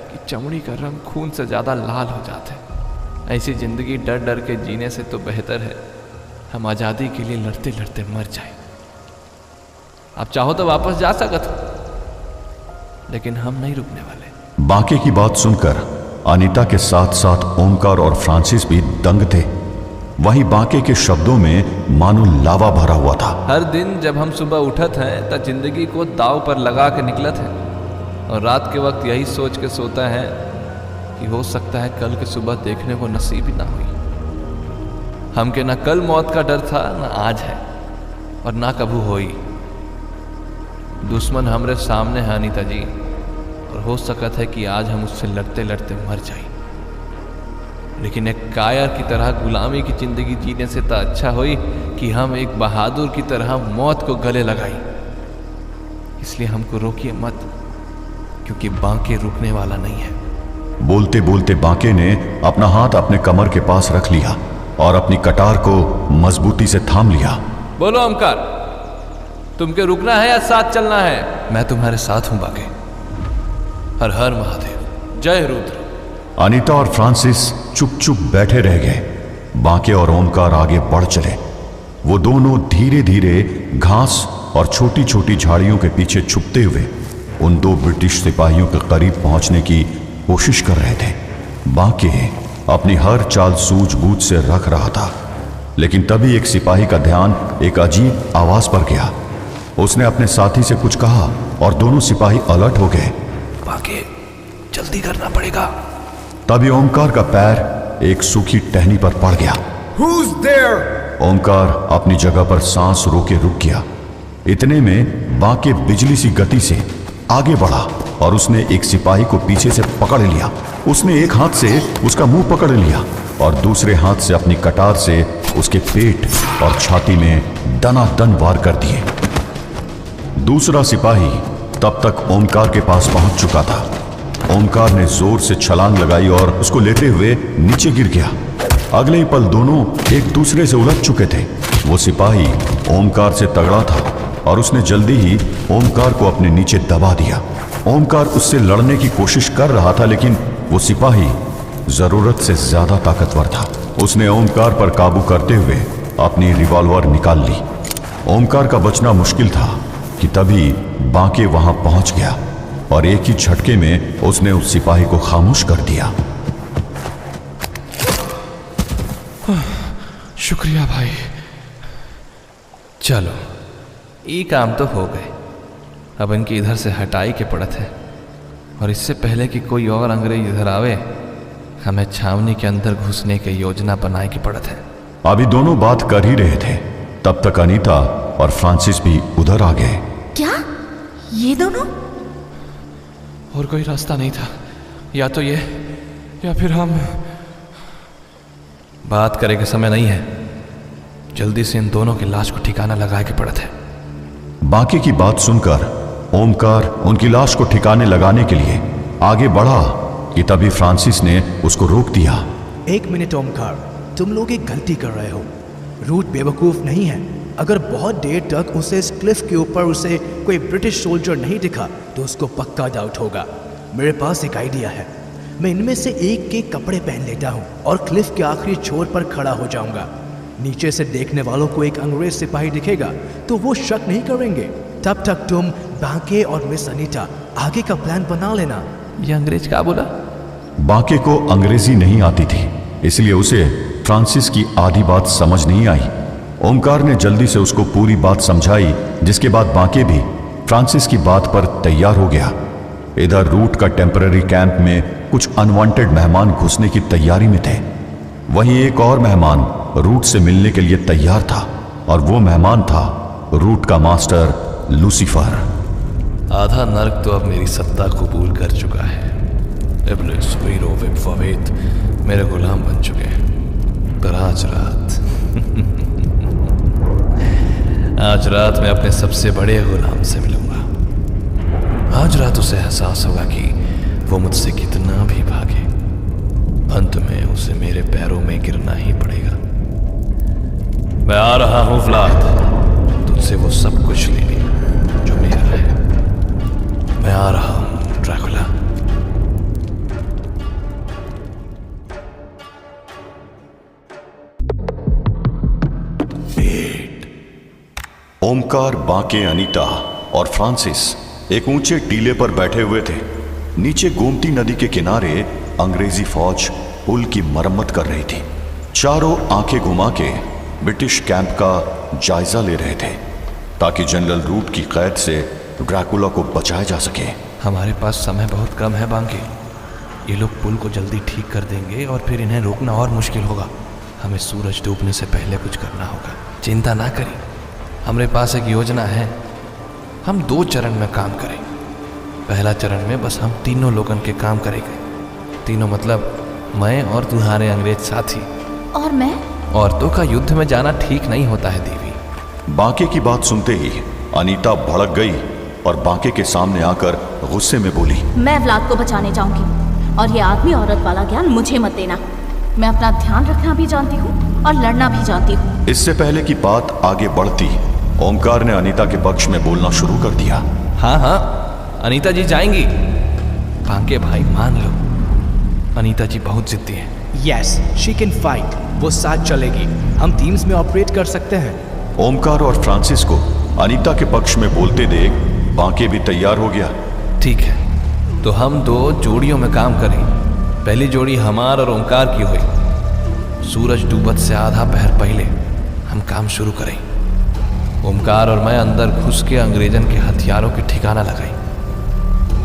कि चमड़ी का रंग खून से ज़्यादा लाल हो जाते हैं। ऐसी जिंदगी डर डर के जीने से तो बेहतर है हम आज़ादी के लिए लड़ते लड़ते मर जाए। आप चाहो तो वापस जा सकते हो, लेकिन हम नहीं रुकने वाले। बाके की बात सुनकर अनीता के साथ साथ ओमकार और फ्रांसिस भी दंग थे। वहीं बाके के शब्दों में मानो लावा भरा हुआ था। हर दिन जब हम सुबह उठत हैं तो जिंदगी को दाव पर लगा के निकलत हैं, और रात के वक्त यही सोच के सोता है कि हो सकता है कल के सुबह देखने को नसीब ही ना हुई। हमके ना कल मौत का डर था, ना आज है, और ना कभी होई। दुश्मन हमरे सामने है अनीता जी, और हो सकता है कि आज हम उससे लड़ते लड़ते मर जाए, लेकिन एक कायर की तरह गुलामी की जिंदगी जीने से तो अच्छा हुई कि हम एक बहादुर की तरह मौत को गले लगाई। इसलिए हमको रोकिए मत, क्योंकि बांके रुकने वाला नहीं है। बोलते बोलते बाके ने अपना हाथ अपने कमर के पास रख लिया और अपनी कटार को मजबूती से थाम लिया। बोलो ओमकार, तुमके रुकना है या साथ चलना है? मैं तुम्हारे साथ हूं बाके। हर हर महादेव, जय रुद्र। अनीता और फ्रांसिस चुप चुप बैठे रह गए। बाके और ओमकार आगे बढ़ चले। वो दोनों धीरे धीरे घास और छोटी छोटी झाड़ियों के पीछे छुपते हुए उन दो ब्रिटिश सिपाहियों के करीब पहुंचने की कोशिश कर रहे थे। बाके अपनी हर चाल सूझबूझ से रख रहा था, लेकिन तभी एक सिपाही का ध्यान एक अजीब आवाज पर गया। उसने अपने साथी से कुछ कहा और दोनों सिपाही अलर्ट हो गए। बाके, जल्दी करना पड़ेगा। तभी ओमकार का पैर एक सूखी टहनी पर पड़ गया। Who's there? ओमकार अपनी जगह पर सांस रोके रुक गया। इतने में बाके बिजली सी गति से आगे बढ़ा और उसने एक सिपाही को पीछे से पकड़ लिया। उसने एक हाथ से उसका मुंह पकड़ लिया और दूसरे हाथ से अपनी कटार से उसके पेट और छाती में दनादन वार कर दिए। दूसरा सिपाही तब तक ओमकार के पास पहुंच चुका था। ओमकार ने जोर से छलांग लगाई और उसको लेते हुए नीचे गिर गया। अगले ही पल दोनों एक दूसरे से उलझ चुके थे। वो सिपाही ओमकार से तगड़ा था और उसने जल्दी ही ओमकार को अपने नीचे दबा दिया। ओमकार उससे लड़ने की कोशिश कर रहा था, लेकिन वो सिपाही जरूरत से ज्यादा ताकतवर था। उसने ओमकार पर काबू करते हुए अपनी रिवॉल्वर निकाल ली। ओमकार का बचना मुश्किल था कि तभी बाके वहां पहुंच गया और एक ही झटके में उसने उस सिपाही को खामोश कर दिया। शुक्रिया भाई। चलो, ये काम तो हो गए। अब इनकी इधर से हटाई के पड़त है, और इससे पहले कि कोई और अंग्रेज इधर आवे, हमें छावनी के अंदर घुसने की योजना बनाए की पड़त है। अभी दोनों बात कर ही रहे थे, तब तक अनीता और फ्रांसिस भी उधर आ गए। क्या ये दोनों? और कोई रास्ता नहीं था, या तो ये या फिर हम। बात करे के समय नहीं है, जल्दी से इन दोनों की लाश को ठिकाना लगाए के पड़त है। बाकी की बात सुनकर ओमकार उनकी लाश को ठिकाने लगाने के लिए आगे बढ़ा कि तभी फ्रांसिस ने उसको रोक दिया। 1 मिनट ओमकार, तुम लोग एक गलती कर रहे हो। रूट बेवकूफ नहीं है। अगर बहुत देर तक उसे इस क्लिफ के ऊपर उसे कोई ब्रिटिश सोल्जर नहीं दिखा तो उसको पक्का डाउट होगा। मेरे पास एक आइडिया है। मैं इनमें से एक के कपड़े पहन लेता हूँ और क्लिफ के आखिरी छोर पर खड़ा हो जाऊंगा। नीचे से देखने वालों को एक अंग्रेज सिपाही दिखेगा तो वो शक नहीं करेंगे। तब तक तुम बांके और मिस अनीता आगे का प्लान बना लेना। ये अंग्रेज क्या बोला? बांके को अंग्रेजी नहीं आती थी, इसलिए उसे फ्रांसिस की आधी बात समझ नहीं आई। ओमकार ने जल्दी से उसको पूरी बात समझाई, जिसके बाद बांके भी फ्रांसिस की बात पर तैयार हो गया। इधर रूट का टेम्पररी कैंप में कुछ अनवांटेड मेहमान घुसने की तैयारी में थे। वहीं एक और मेहमान रूट से मिलने के लिए तैयार था और वो मेहमान था रूट का मास्टर लूसीफर। आधा नर्क तो अब मेरी सत्ता कबूल कर चुका है। इब्लिस, वीरो, विपवेत मेरे गुलाम बन चुके हैं। पर आज रात मैं अपने सबसे बड़े गुलाम से मिलूंगा। आज रात उसे एहसास होगा कि वो मुझसे कितना भी भागे, अंत में उसे मेरे पैरों में गिरना ही पड़ेगा। मैं आ रहा हूं व्लाद, तुझसे वो सब कुछ लेने जो मेरा है। मैं आ रहा हूं ड्रैकुला। ओमकार, बांके, अनीता और फ्रांसिस एक ऊंचे टीले पर बैठे हुए थे। नीचे गोमती नदी के किनारे अंग्रेजी फौज पुल की मरम्मत कर रही थी। चारों आंखें घुमा के ब्रिटिश कैंप का जायजा ले रहे थे ताकि जनरल रूट की कैद से ड्रैकुला को बचाया जा सके। हमारे पास समय बहुत कम है बांके। ये लोग पुल को जल्दी ठीक कर देंगे और फिर इन्हें रोकना और मुश्किल होगा। हमें सूरज डूबने से पहले कुछ करना होगा। चिंता ना करें, हमारे पास एक योजना है। हम 2 चरण में काम करें। पहला चरण में बस हम तीनों लोगन के काम करेंगे। तीनों मतलब मैं और तुम्हारे अंग्रेज साथी। और मैं? औरतों का युद्ध में जाना ठीक नहीं होता है देवी। बांके की बात सुनते ही अनीता भड़क गई और बांके के सामने आकर गुस्से में बोली, मैं व्लाद को बचाने जाऊंगी और ये आदमी औरत वाला ज्ञान मुझे मत देना। मैं अपना ध्यान रखना भी जानती हूँ और लड़ना भी जानती हूँ। इससे पहले कि बात आगे बढ़ती, ओमकार ने अनीता के पक्ष में बोलना शुरू कर दिया। हाँ हाँ, अनीता जी जाएंगी। बांके भाई मान लो, अनीता जी बहुत जिद्दी हैं। Yes, she can fight. वो साथ चलेगी। हम टीम्स में ऑपरेट कर सकते हैं। ओमकार और फ्रांसिस को अनीता के पक्ष में बोलते देख बांके भी तैयार हो गया। ठीक है, तो हम 2 जोड़ियों में काम करें। पहली जोड़ी हमार और ओमकार की हुई। सूरज डूबत से आधा पहर पहले हम काम शुरू करें। ओमकार और मैं अंदर घुस के अंग्रेजन के हथियारों के ठिकाना लगाई।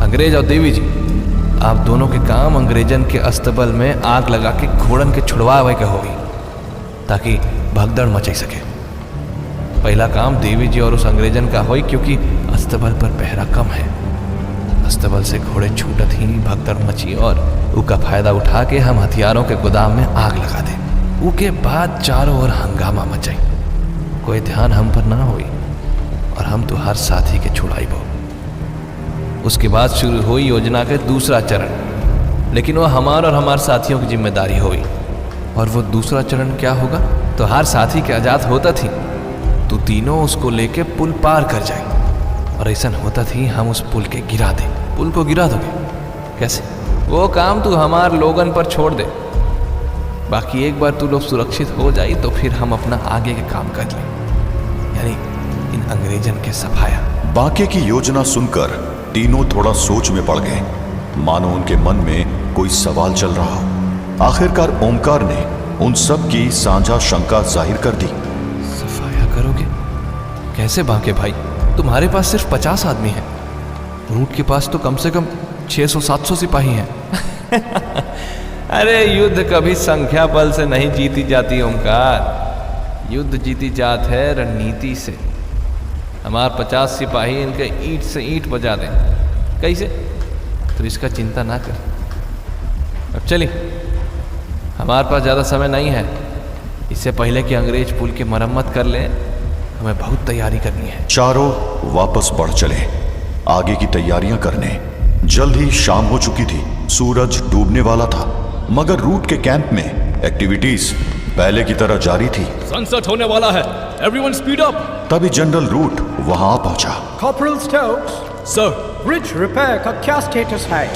अंग्रेज और देवी जी, आप दोनों के काम अंग्रेजन के अस्तबल में आग लगा के घोड़न के छुड़वावे के होगी ताकि भगदड़ मचाई सके। पहला काम देवी जी और उस अंग्रेजन का होई, क्योंकि अस्तबल पर पहरा कम है। अस्तबल से घोड़े छूटत ही भगदड़ मची और उसका फायदा उठा के हम हथियारों के गोदाम में आग लगा दें। उसके बाद चारों ओर हंगामा मचाई। कोई ध्यान हम पर ना हुई और हम तो हर साथी के छुड़ाई बो। उसके बाद शुरू हुई योजना के दूसरा चरण, लेकिन वो हमार और हमारे साथियों की जिम्मेदारी हुई। और वो दूसरा चरण क्या होगा? तो हर साथी के आजाद होता थी तो तीनों उसको लेके पुल पार कर जाए, और ऐसा होता थी हम उस पुल के गिरा दें। पुल को गिरा दोगे कैसे? वो काम तू हमार लोगन पर छोड़ दे। बाकी एक बार तू लोग सुरक्षित हो जाए तो फिर हम अपना आगे के काम कर लें, यानी इन अंग्रेजन के सफाया। बांके की योजना सुनकर तीनों थोड़ा सोच में पड़ गए, मानो उनके मन में कोई सवाल चल रहा हो। आखिरकार ओमकार ने उन सब की साझा शंका जाहिर कर दी। सफाया करोगे कैसे बांके भाई? तुम्हारे पास सिर्फ 50 आदमी हैं। रूट के पास तो कम से कम 600-700 सिपाही हैं। अरे युद्ध कभी संख्या बल से नहीं जीती जाती ओमकार, युद्ध जीती जात है रणनीति से। हमारे 50 सिपाही इनके ईंट से ईंट बजा दें। कैसे? तो इसका चिंता ना कर। अब चलिए, हमारे पास ज़्यादा समय नहीं है। इससे पहले कि अंग्रेज पुल की मरम्मत कर लें, हमें बहुत तैयारी करनी है। चारों वापस बढ़ चले। आगे की तैयारियां करने। जल्द ही शाम हो चुकी थी, सूरज डूबने वाला था, मगर रूट के कैंप में एक्टिविटीज पहले की तरह जारी थी। सनसेट होने वाला है, एवरीवन स्पीड अप। तभी जनरल रूट वहां आ पहुंचा। Corporal Stokes, sir, bridge repair का क्या स्टेटस है?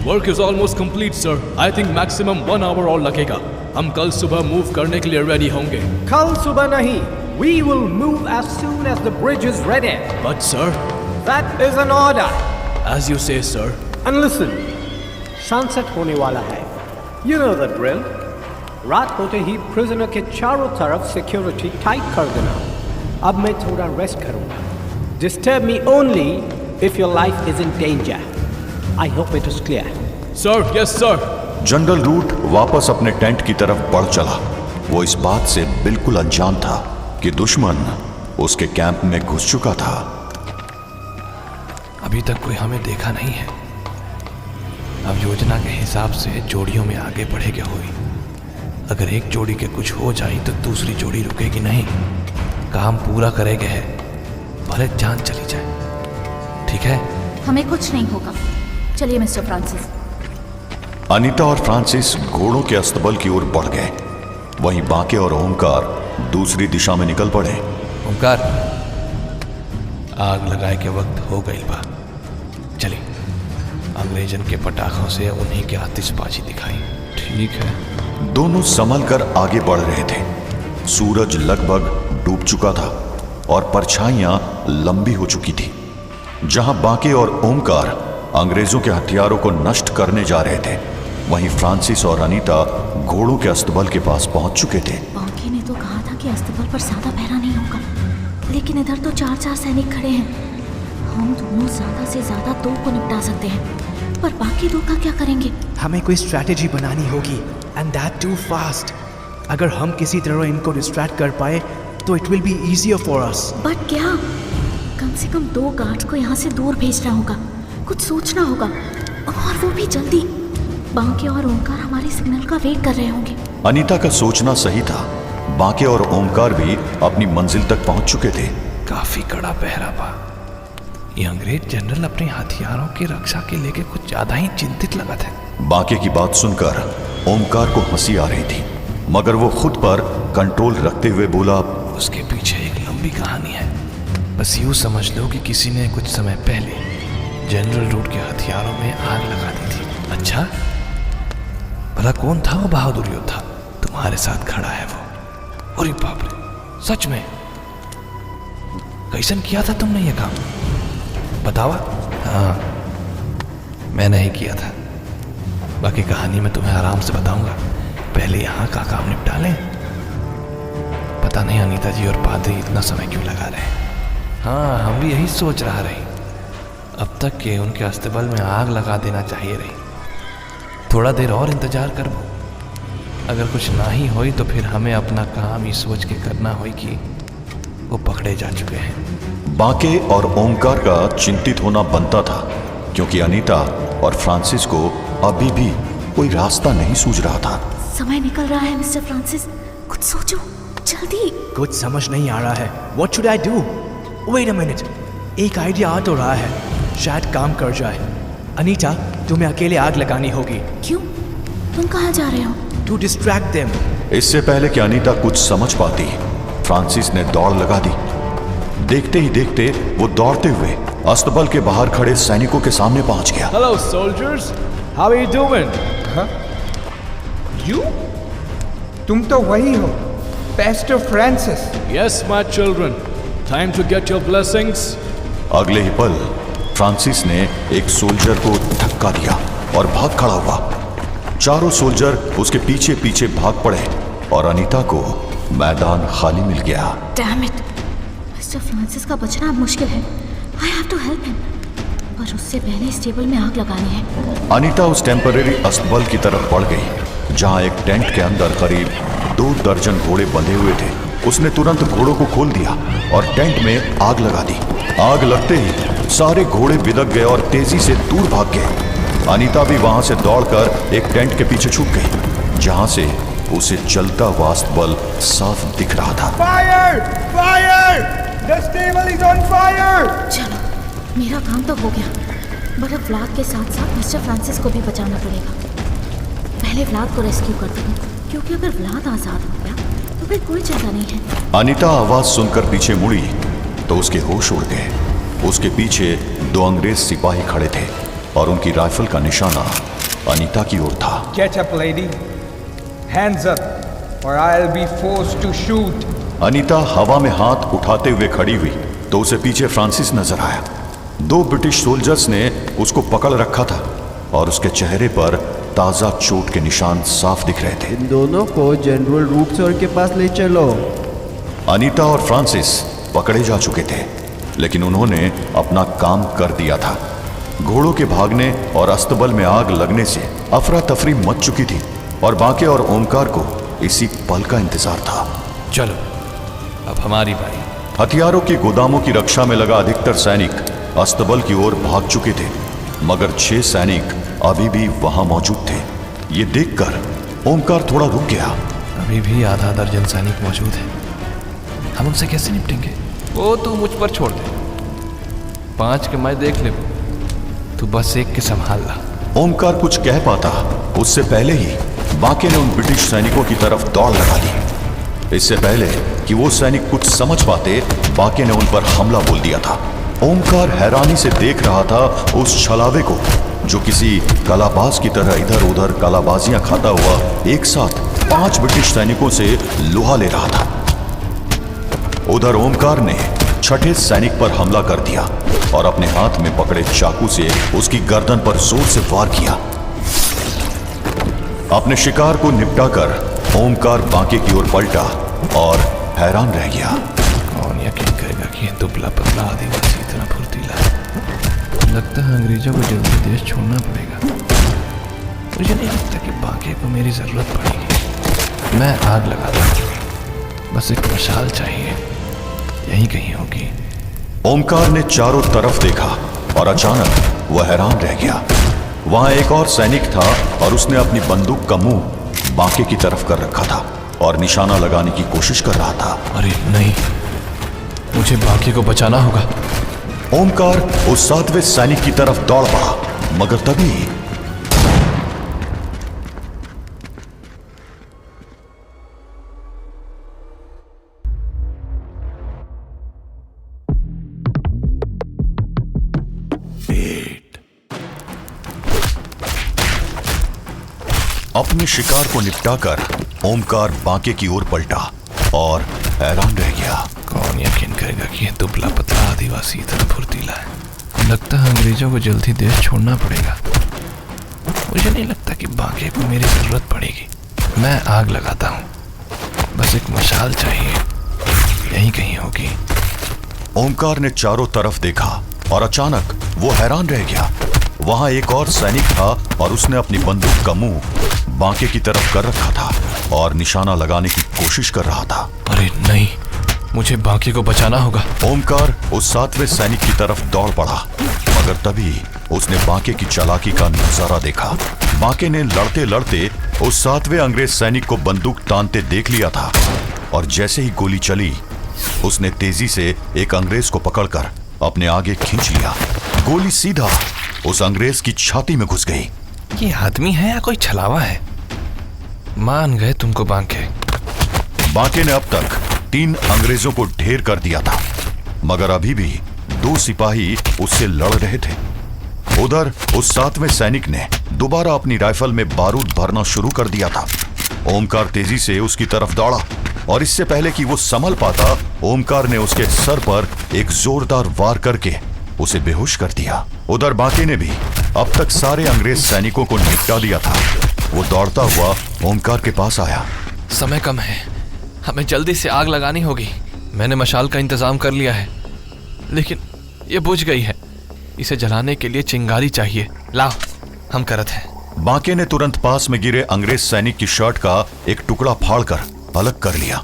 Work is almost complete sir. I think maximum 1 hour और लगेगा। हम कल सुबह मूव करने के लिए रेडी होंगे। कल सुबह नहीं, we will move as soon as the bridge is ready. But sir, That is an order. as you say sir. And listen, sunset होने वाला है. You know the drill. रात होते ही prisoner के चारों तरफ security tight कर देना. अब मैं थोड़ा रेस्ट करूंगा. Disturb me only if your life is in danger. I hope it is clear. Sir, yes sir. General Root वापस अपने टेंट की तरफ बढ़ चला। वो इस बात से बिल्कुल अनजान था कि दुश्मन उसके कैंप में घुस चुका था। अभी तक कोई हमें देखा नहीं है। अब योजना के हिसाब से जोड़ियों में आगे बढ़ेगे हुई। अगर एक जोड़ी के कुछ हो जाए तो दूसरी जोड़ी रुकेगी नहीं। काम पूरा करेंगे है, भले जान चली जाए। ठीक है? हमें कुछ नहीं होगा। चलिए मिस्टर फ्रांसिस। अनीता और फ्रांसिस घोड़ों के अस्तबल की ओर बढ़ गए। वहीं बांके और ओमकार दूसरी दिशा में निकल पड़े। ओमकार, आग लगाए के वक्त हो गई बा। चलिए, अंग्रेजन के पटाखों से उन्हीं की आतिशबाजी दिखाई। ठीक है। दोनों संभल कर आगे बढ़ रहे थे। सूरज लगभग डूब चुका था और परछाइयां लंबी हो चुकी थी। जहां बांके और ओमकार अंग्रेजों के हथियारों को नष्ट करने जा रहे थे, वहीं फ्रांसिस और अनीता घोड़ों के अस्तबल के पास पहुंच चुके थे। बांके ने तो कहा था कि अस्तबल पर ज्यादा पहरा नहीं होगा, लेकिन इधर तो 4-4 सैनिक खड़े हैं। हम दोनों ज्यादा से ज्यादा 2 को निपटा सकते हैं, पर बाकी 2 का क्या करेंगे? हमें कोई स्ट्रैटेजी बनानी होगी, एंड दैट टू फास्ट। अगर हम किसी तरह इनको डिस्ट्रैक्ट कर पाए तो it will be easier for us. But क्या? कम से कम 2 गार्ड्स को यहाँ से दूर भेजना होगा, कुछ सोचना होगा, और वो भी जल्दी। बांके और ओमकार हमारे सिग्नल का वेट कर रहे होंगे। अनीता का सोचना सही था। बांके और ओमकार भी अपनी मंजिल तक पहुंच चुके थे। काफी कड़ा पहरा बा। ये अंग्रेज जनरल अपने हथियारों की रक्षा के लेके कुछ ज्यादा ही चिंतित लगा था। बांके की बात सुनकर ओमकार को हंसी आ रही थी, मगर वो खुद पर कंट्रोल रखते हुए बोला, उसके पीछे एक लंबी कहानी है। बस यूं समझ लो कि किसी ने कुछ समय पहले जनरल रूट के हथियारों में आग लगा दी थी। अच्छा, भला कौन था वो बहादुर योद्धा? तुम्हारे साथ खड़ा है वो। अरे बाप रे, सच में? कैसन किया था तुमने ये काम? बतावा। हाँ, मैंने ही किया था। बाकी कहानी मैं तुम्हें आराम से बताऊंगा। पहले यहाँ का काम निपटा लें। पता नहीं अनीता जी और पादरी इतना समय क्यों लगा रहे हैं। हाँ, हम भी यही सोच रहा रही। अब तक के उनके अस्तबल में आग लगा देना चाहिए रही। थोड़ा देर और इंतजार कर वो। अगर कुछ ना ही हुई तो फिर हमें अपना काम ही सोच के करना होई कि वो पकड़े जा चुके हैं। बांके और ओमकार का चिंतित होना बनता था, क्योंकि अनीता और फ्रांसिस को अभी भी कोई रास्ता नहीं सूझ रहा था। समय निकल रहा है मिस्टर फ्रांसिस, कुछ सोचो जल्दी। कुछ समझ नहीं आ रहा है। What should I do? Wait a minute. एक आइडिया आ तो रहा है, शायद काम कर जाए। अनीता, तुम्हें अकेले आग लगानी होगी। क्यों? तुम कहाँ जा रहे हो? To distract them. इससे पहले कि अनीता कुछ समझ पाती, फ्रांसिस ने दौड़ लगा दी। देखते ही देखते वो दौड़ते हुए अस्तबल के बाहर खड़े सैनिकों के सामने पहुंच गया। Hello soldiers, how are you doing? You? तुम तो वही हो, Pasteur Francis. Yes my children, time to get your blessings. अगले ही पल फ्रांसिस ने एक सोल्जर को धक्का दिया और भाग खड़ा हुआ। चारों सोल्जर उसके पीछे पीछे भाग पड़े और अनीता को मैदान खाली मिल गया। Damn it! मिस्टर फ्रांसिस का बचना अब मुश्किल है। I have to help him. पर उससे पहले इस टेबल में आग लगानी है। अनीता उस टेम्परेरी अस्तबल की तरफ बढ़ गई, जहां एक टेंट के अंदर करीब 2 दर्जन घोड़े बंधे हुए थे। उसने तुरंत घोड़ों को खोल दिया और टेंट में आग लगा दी। आग लगते ही सारे घोड़े बिदक गए और तेजी से दूर भाग गए। अनीता भी वहां से दौड़कर एक टेंट के पीछे छुप गई, जहां से उसे जलता हुआ अस्तबल साफ दिख रहा था। Fire! Fire! The stable is on fire! चलो मेरा काम तो हो गया, बट अब व्लाद के साथ साथ मिस्टर फ्रांसिस को भी बचाना पड़ेगा। पहले व्लाद को रेस्क्यू करती हूँ, क्योंकि अगर व्लाद आजाद हो गया तो फिर कोई चिंता नहीं है। अनीता आवाज सुनकर पीछे मुड़ी तो उसके होश उड़ गए। उसके पीछे 2 अंग्रेज सिपाही खड़े थे और उनकी राइफल का निशाना अनीता की ओर था। Get up, lady. Hands up, or I'll be forced to shoot. Anita हवा में हाथ उठाते हुए खड़ी हुई तो उसे पीछे फ्रांसिस नजर आया। 2 ब्रिटिश सोल्जर्स ने उसको पकड़ रखा था और उसके चेहरे पर ताजा चोट के निशान साफ दिख रहे थे। इन दोनों को जनरल रूप सर के पास ले चलो। अनीता और फ्रांसिस पकड़े जा चुके थे, लेकिन उन्होंने अपना काम कर दिया था। घोड़ों के भागने और अस्तबल में आग लगने से अफरा तफरी मच चुकी थी और बांके और ओमकार को इसी पल का इंतजार था। चलो अब हमारी बारी। हथियारों के गोदामों की रक्षा में लगा अधिकतर सैनिक अस्तबल की ओर भाग चुके थे, मगर 6 सैनिक अभी भी वहां मौजूद थे। ये देखकर ओमकार थोड़ा रुक गया। अभी भी आधा दर्जन सैनिक मौजूद है, हम उनसे कैसे निपटेंगे? वो तू मुझ पर छोड़ दे, 5 के मैं देख ले, तू बस 1 के संभाल ला। ओमकार कुछ कह पाता उससे पहले ही बांके ने उन ब्रिटिश सैनिकों की तरफ दौड़ लगा दी। इससे पहले कि वो सैनिक कुछ समझ पाते, बांके ने उन पर हमला बोल दिया था। ओमकार हैरानी से देख रहा था उस छलावे को जो किसी कलाबाज की तरह इधर उधर कलाबाजियां खाता हुआ एक साथ 5 ब्रिटिश सैनिकों से लोहा ले रहा था। उधर ओमकार ने 6ठे सैनिक पर हमला कर दिया और अपने हाथ में पकड़े चाकू से उसकी गर्दन पर जोर से वार किया। अपने शिकार को निपटाकर ओमकार बांके की ओर पलटा और हैरान रह गया। कौन यकीन करेगा कि ये दुबला पतला आदिवासी इतना फुर्तीला है? लगता है अंग्रेजों को जल्दी देश छोड़ना पड़ेगा। मुझे नहीं लगता कि बांके को मेरी जरूरत पड़ेगी। मैं आग लगाता हूँ, बस एक मशाल चाहिए, यहीं कहीं होगी। ओमकार ने चारों तरफ देखा और अचानक वह हैरान रह गया। वहां एक और सैनिक था और उसने अपनी बंदूक का मुंह बांके की तरफ कर रखा था और निशाना लगाने की कोशिश कर रहा था। अरे नहीं, मुझे बांके को बचाना होगा। ओमकार उस 7वें सैनिक की तरफ दौड़ पड़ा, मगर तभी अपने शिकार को निपटाकर ओमकार बांके की ओर पलटा और हैरान रह गया। कौन यकीन करेगा कि यह दुबला पतला आदिवासी इतना फुर्तीला है? लगता है अंग्रेजों को जल्दी देश छोड़ना पड़ेगा। मुझे नहीं लगता कि बांके को मेरी जरूरत पड़ेगी। मैं आग लगाता हूँ, बस एक मशाल चाहिए, यहीं कहीं होगी। ओमकार ने चारों तरफ देखा और अचानक वो हैरान रह गया। वहां एक और सैनिक था और उसने अपनी बंदूक का मुंह बांके की तरफ कर रखा था और निशाना लगाने की कोशिश कर रहा था। अरे नहीं, मुझे बांके को बचाना होगा। ओमकार उस 7वें सैनिक की तरफ दौड़ पड़ा, मगर तभी उसने बांके की चालाकी का नजारा देखा। बांके ने लड़ते लड़ते उस 7वें अंग्रेज सैनिक को बंदूक तानते देख लिया था और जैसे ही गोली चली, उसने तेजी से एक अंग्रेज को पकड़कर अपने आगे खींच लिया। गोली सीधा उस अंग्रेज की छाती में घुस गई। ये आदमी है या कोई छलावा है? मान गए तुमको बांके। बांके ने अब तक 3 अंग्रेजों को ढेर कर दिया था, मगर अभी भी 2 सिपाही उससे लड़ रहे थे। उधर उस 7वें सैनिक ने दोबारा अपनी राइफल में बारूद भरना शुरू कर दिया था। ओमकार तेजी से उसकी तरफ दौड़ा और इससे पहले कि वो संभल पाता, ओमकार ने उसके सर पर एक जोरदार वार करके उसे बेहोश कर दिया। उधर बांके ने भी अब तक सारे अंग्रेज सैनिकों को निपटा दिया था। वो दौड़ता हुआ ओमकार के पास आया। समय कम है, हमें जल्दी से आग लगानी होगी। मैंने मशाल का इंतजाम कर लिया है, लेकिन ये बुझ गई है। इसे जलाने के लिए चिंगारी चाहिए। लाओ, हम करत हैं। बांके ने तुरंत पास में गिरे अंग्रेज सैनिक की शर्ट का एक टुकड़ा फाड़कर अलग कर लिया।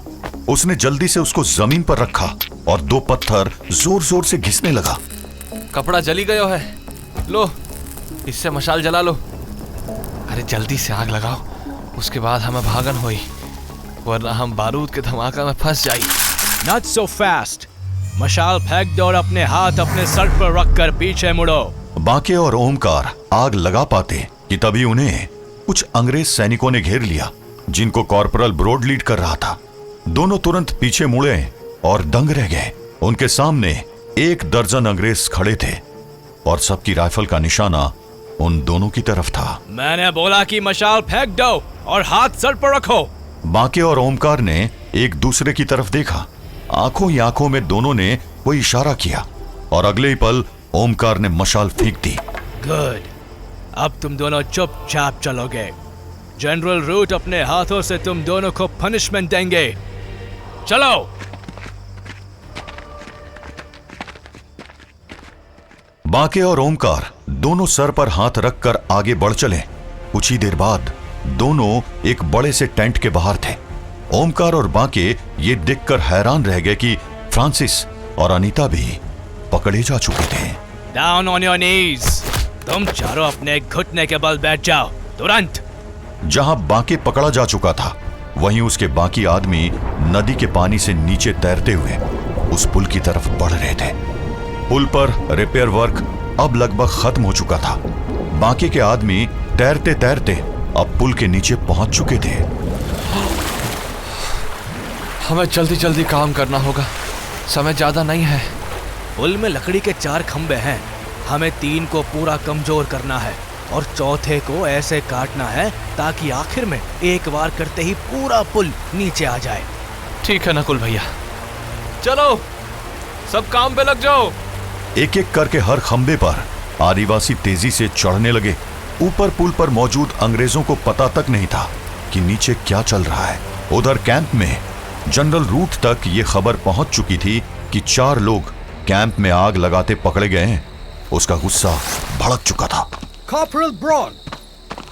उसने जल्दी से उसको जमीन पर रखा और 2 पत्थर जोर जोर से घिसने लगा। कपड़ा जली गयो है, लो इससे मशाल जला लो। अरे जल्दी से आग लगाओ, उसके बाद हमें भागन होई, वरना हम बारूद के धमाका में फंस जाई। Not so fast. मशाल फेंक दो और अपने हाथ अपने सर पर रखकर पीछे मुड़ो। बांके और ओमकार आग लगा पाते कि तभी उन्हें कुछ अंग्रेज सैनिकों ने घेर लिया, जिनको कॉर्पोरल ब्रोड लीड कर रहा था। दोनों तुरंत पीछे मुड़े और दंग रह गए। उनके सामने 1 दर्जन अंग्रेज खड़े थे और सबकी राइफल का निशाना उन दोनों की तरफ था। मैंने बोला कि मशाल फेंक दो और हाथ सर पर रखो। बांके और ओमकार ने एक दूसरे की तरफ देखा। आंखों ही आंखों में दोनों ने कोई इशारा किया और अगले ही पल ओमकार ने मशाल फेंक दी। गुड, अब तुम दोनों चुपचाप चलोगे। जनरल रूट अपने हाथों से तुम दोनों को पनिशमेंट देंगे। चलो। बांके और ओमकार दोनों सर पर हाथ रखकर आगे बढ़ चले। कुछ ही देर बाद दोनों एक बड़े से टेंट के बाहर थे। ओमकार और बांके ये देखकर हैरान रह गए कि फ्रांसिस और अनीता भी पकड़े जा चुके थे। Down on your knees. तुम चारों अपने घुटने के बल बैठ जाओ तुरंत। जहां बांके पकड़ा जा चुका था, वहीं उसके बाकी आदमी नदी के पानी से नीचे तैरते हुए उस पुल की तरफ बढ़ रहे थे। पुल पर रिपेयर वर्क अब लगभग खत्म हो चुका था। बांके के आदमी तैरते तैरते अब पुल के नीचे पहुंच चुके थे। हमें जल्दी जल्दी काम करना होगा, समय ज्यादा नहीं है। पुल में लकड़ी के 4 खंबे हैं। हमें 3 को पूरा कमजोर करना है और चौथे को ऐसे काटना है ताकि आखिर में एक बार करते ही पूरा पुल नीचे आ जाए। ठीक है नकुल भैया, चलो सब काम पे लग जाओ। एक एक करके हर खंबे पर आदिवासी तेजी से चढ़ने लगे। ऊपर पुल पर मौजूद अंग्रेजों को पता तक नहीं था कि नीचे क्या चल रहा है। उधर कैंप में जनरल रूट तक ये खबर पहुंच चुकी थी कि 4 लोग कैंप में आग लगाते पकड़े गए हैं। उसका गुस्सा भड़क चुका था। कॉर्पोरल ब्रॉड,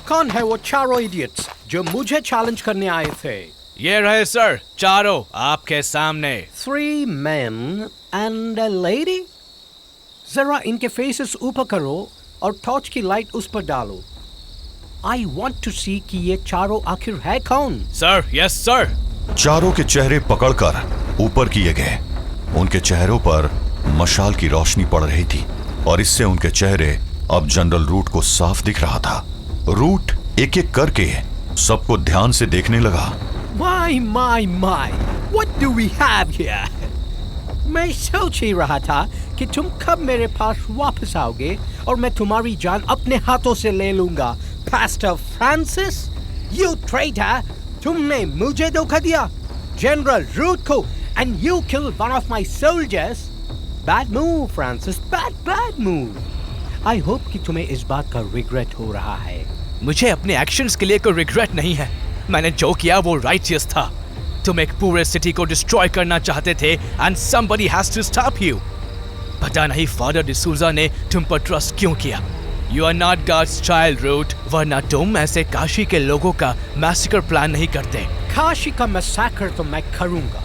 कौन है वो चारों इडियट्स जो मुझे चैलेंज करने आए थे? ये रहे सर, चारों आपके सामने। 3 men and a lady? जरा इनके फेसेस ऊपर करो और टॉर्च की लाइट उस पर डालो। आई वॉन्ट टू सी कि ये चारों आखिर है कौन। Sir, yes sir. चारों के चेहरे पकड़कर ऊपर किए गए। उनके चेहरों पर मशाल की रोशनी पड़ रही थी और इससे उनके चेहरे अब जनरल रूट को साफ दिख रहा था। रूट एक एक करके सबको ध्यान से देखने लगा। My, what do we have here? मैं सोच ही रहा था कि तुम कब मेरे पास वापस आओगे और मैं तुम्हारी जान अपने हाथों से ले लूंगा। Pastor Francis, you traitor! तुमने मुझे धोखा दिया, जनरल रूट को, and you killed one of my soldiers. Bad move, Francis. Bad move. I hope कि तुम्हें इस बात का रिग्रेट हो रहा है। मुझे अपने एक्शंस के लिए कोई रिग्रेट नहीं है। मैंने जो किया वो राइटियस था। तुम एक पूरे सिटी को डिस्ट्रॉय करना चाहते थे and somebody has to stop you. पता नहीं फादर डिसूजा ने तुम पर ट्रस्ट क्यों किया। You are not God's child, Root. वरना तुम ऐसे काशी के लोगों का मैसेकर प्लान नहीं करते। काशी का मैसेकर तो मैं करूंगा।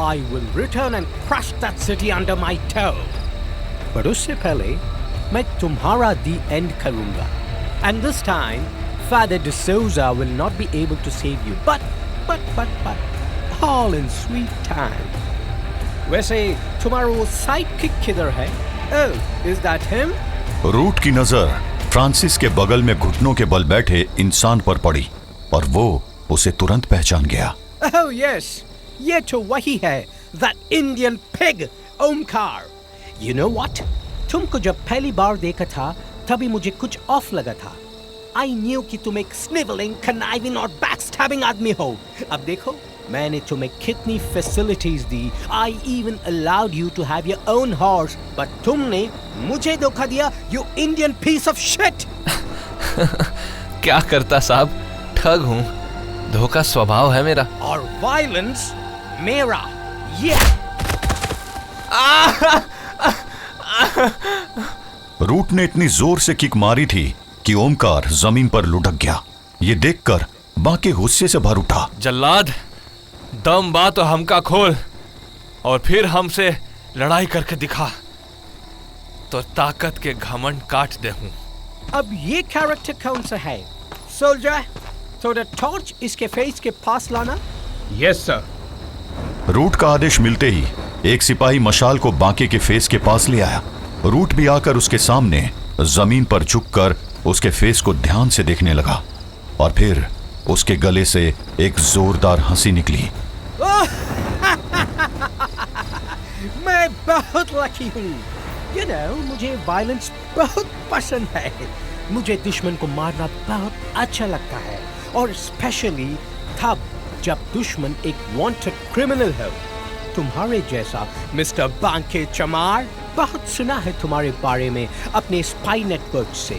I will return and crush that city under my toe. पर उससे पहले मैं तुम्हारा the end करूंगा। And this time, Father D'Souza will not be able to save you. But, all in sweet time. वैसे तुम्हारा वो sidekick किधर है? Oh, is that him? Root की नजर फ्रांसिस के बगल में घुटनों के बल बैठे इंसान पर पड़ी और वो उसे तुरंत पहचान गया। Oh yes, ये तो वही है, that Indian pig, Omkar. You know what? तुमको जब पहली बार देखा था तभी मुझे कुछ ऑफ लगा था। I knew कि तुम एक sniveling, conniving और backstabbing आदमी हो। अब देखो, मैंने तुम्हें कितनी facilities the. I even allowed you to have your own horse, but तुमने मुझे धोखा दिया, you Indian piece of shit! क्या करता साहब, ठग हूँ, धोखा स्वभाव है मेरा। और violence मेरा। Yeah! रूट ने इतनी जोर से किक मारी थी कि ओमकार जमीन पर लुढ़क गया। ये देखकर बांके गुस्से से भर उठा। जल्लाद, दम बा तो हमका खोल और फिर हमसे लड़ाई करके दिखा, तो ताकत के घमंड काट दे हूं। अब ये कैरेक्टर कौन सा है? सोल्जर, थोड़ा टॉर्च इसके फेस के पास लाना। Yes sir. रूट का आदेश मिलते ही एक सिपाही मशाल को बांके के फेस के पास ले आया। रूट भी आकर उसके सामने जमीन पर झुककर उसके फेस को ध्यान से देखने लगा और फिर उसके गले से एक जोरदार हंसी निकली। मैं बहुत लकी हूँ। मुझे वायलेंस बहुत पसंद है। मुझे दुश्मन को मारना बहुत अच्छा लगता है, और स्पेशली तब जब दुश्मन एक वांटेड क्रिमिनल हो। तुम्हारे जैसा मिस्टर बांके चमार, बहुत सुना है तुम्हारे बारे में अपने स्पाई नेटवर्क से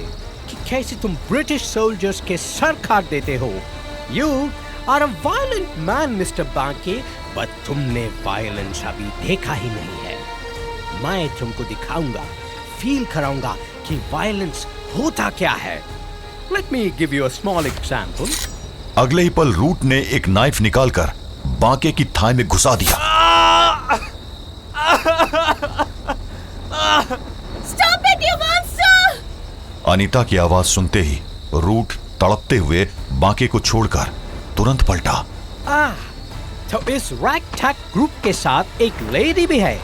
कि कैसे तुम ब्रिटिश सोल्जर्स के सर काट देते हो। You are a violent man mister Banke, but तुमने वायलेंस अभी देखा ही नहीं है। मैं तुमको दिखाऊंगा, फील कराऊंगा कि वायलेंस होता क्या है। Let me give you a small example. अगले ही पल रूट ने एक नाइफ निकालकर बांके की थाई में घुसा दिया। Stop it, you monster! Anita की आवाज सुनते ही रूट तड़पते हुए बांके को छोड़कर तुरंत पलटा। तो इस रैग टैग ग्रुप के साथ एक लेडी भी है।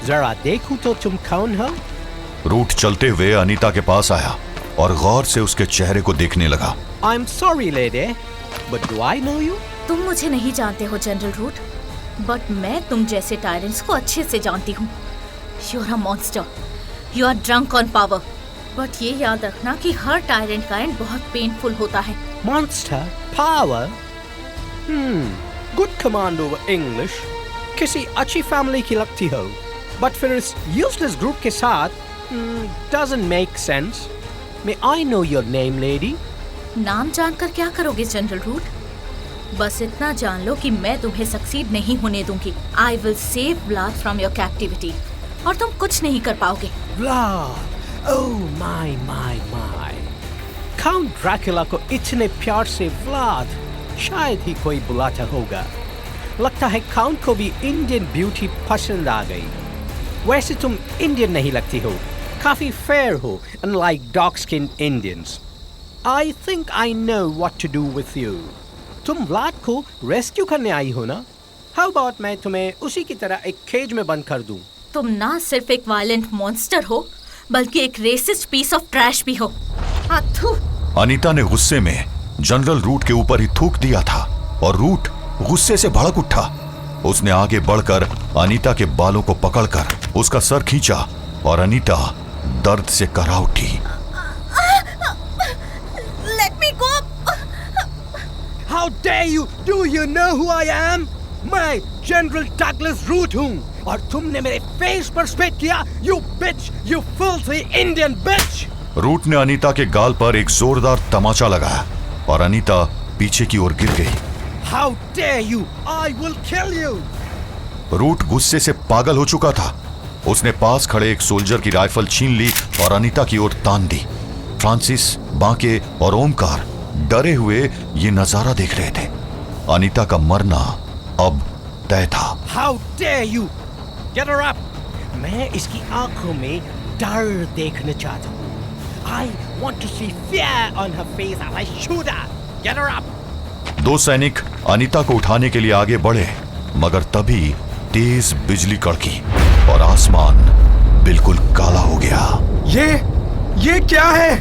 जरा देखूं तो तुम कौन हो? रूट चलते हुए अनीता के पास आया और गौर से उसके चेहरे को देखने लगा। I am sorry lady, but do I know you? तुम मुझे नहीं जानते हो जनरल रूट, बट मैं तुम जैसे टायरेंट्स को अच्छे से जानती हूँ। You are a monster, you are drunk on power. But ये याद रखना कि हर टायरेंट का एंड बहुत पेनफुल होता है। Monster power? Good command over English. किसी अच्छी फैमिली की लगती हो, बट फिर इस यूजलेस ग्रुप के साथ doesn't make sense. May I know your name, lady? नाम जानकर क्या करोगे जनरल रूट? बस इतना जान लो कि मैं तुम्हें सक्सीड नहीं होने दूंगी। I will save Vlad from your captivity, और तुम कुछ नहीं कर पाओगे। Vlad, oh my. Count Dracula को इतने प्यार से Vlad शायद ही कोई बुलाता होगा। लगता है काउंट को भी इंडियन ब्यूटी पसंद आ गई। वैसे तुम इंडियन नहीं लगती हो, काफी फेयर हो, unlike dark-skinned Indians. I think I know what to do with you. तुम व्लाड को रेस्क्यू करने आई हो ना? How about मैं तुम्हें उसी की तरह एक केज में बंद कर दूं? तुम ना सिर्फ एक वायलेंट मॉन्स्टर हो, बल्कि एक रेसिस्ट पीस ऑफ ट्रैश भी हो। अथू! अनीता ने गुस्से में जनरल रूट के ऊपर ही थूक दिया था और रूट गुस्से से भड़क उठा। उसने आगे बढ़कर अनीता के बालों को पकड़कर उसका सर खींचा और अनीता दर्द से कराह उठी। Let me go! How dare you? Do you know who I am? मैं जनरल डगलस रूट हूँ और तुमने मेरे फेस पर स्पिट किया। You bitch! You filthy Indian bitch! Root ने अनीता के गाल पर एक जोरदार तमाचा लगाया और अनीता पीछे की ओर गिर गई। How dare you? I will kill you! Root गुस्से से पागल हो चुका था। उसने पास खड़े एक सोल्जर की राइफल छीन ली और अनीता की ओर तान दी। फ्रांसिस, बांके और ओमकार डरे हुए ये नजारा देख रहे थे। अनीता का मरना अब तय था। How dare you? Get her up! मैं इसकी आंखों में डर देखना चाहता हूँ। I want to see fear on her face as I shoot her. Get her up! दो सैनिक अनीता को उठाने के लिए आगे बढ़े, मगर तभी तेज बिजली कड़की और आसमान बिल्कुल काला हो गया। ये क्या है?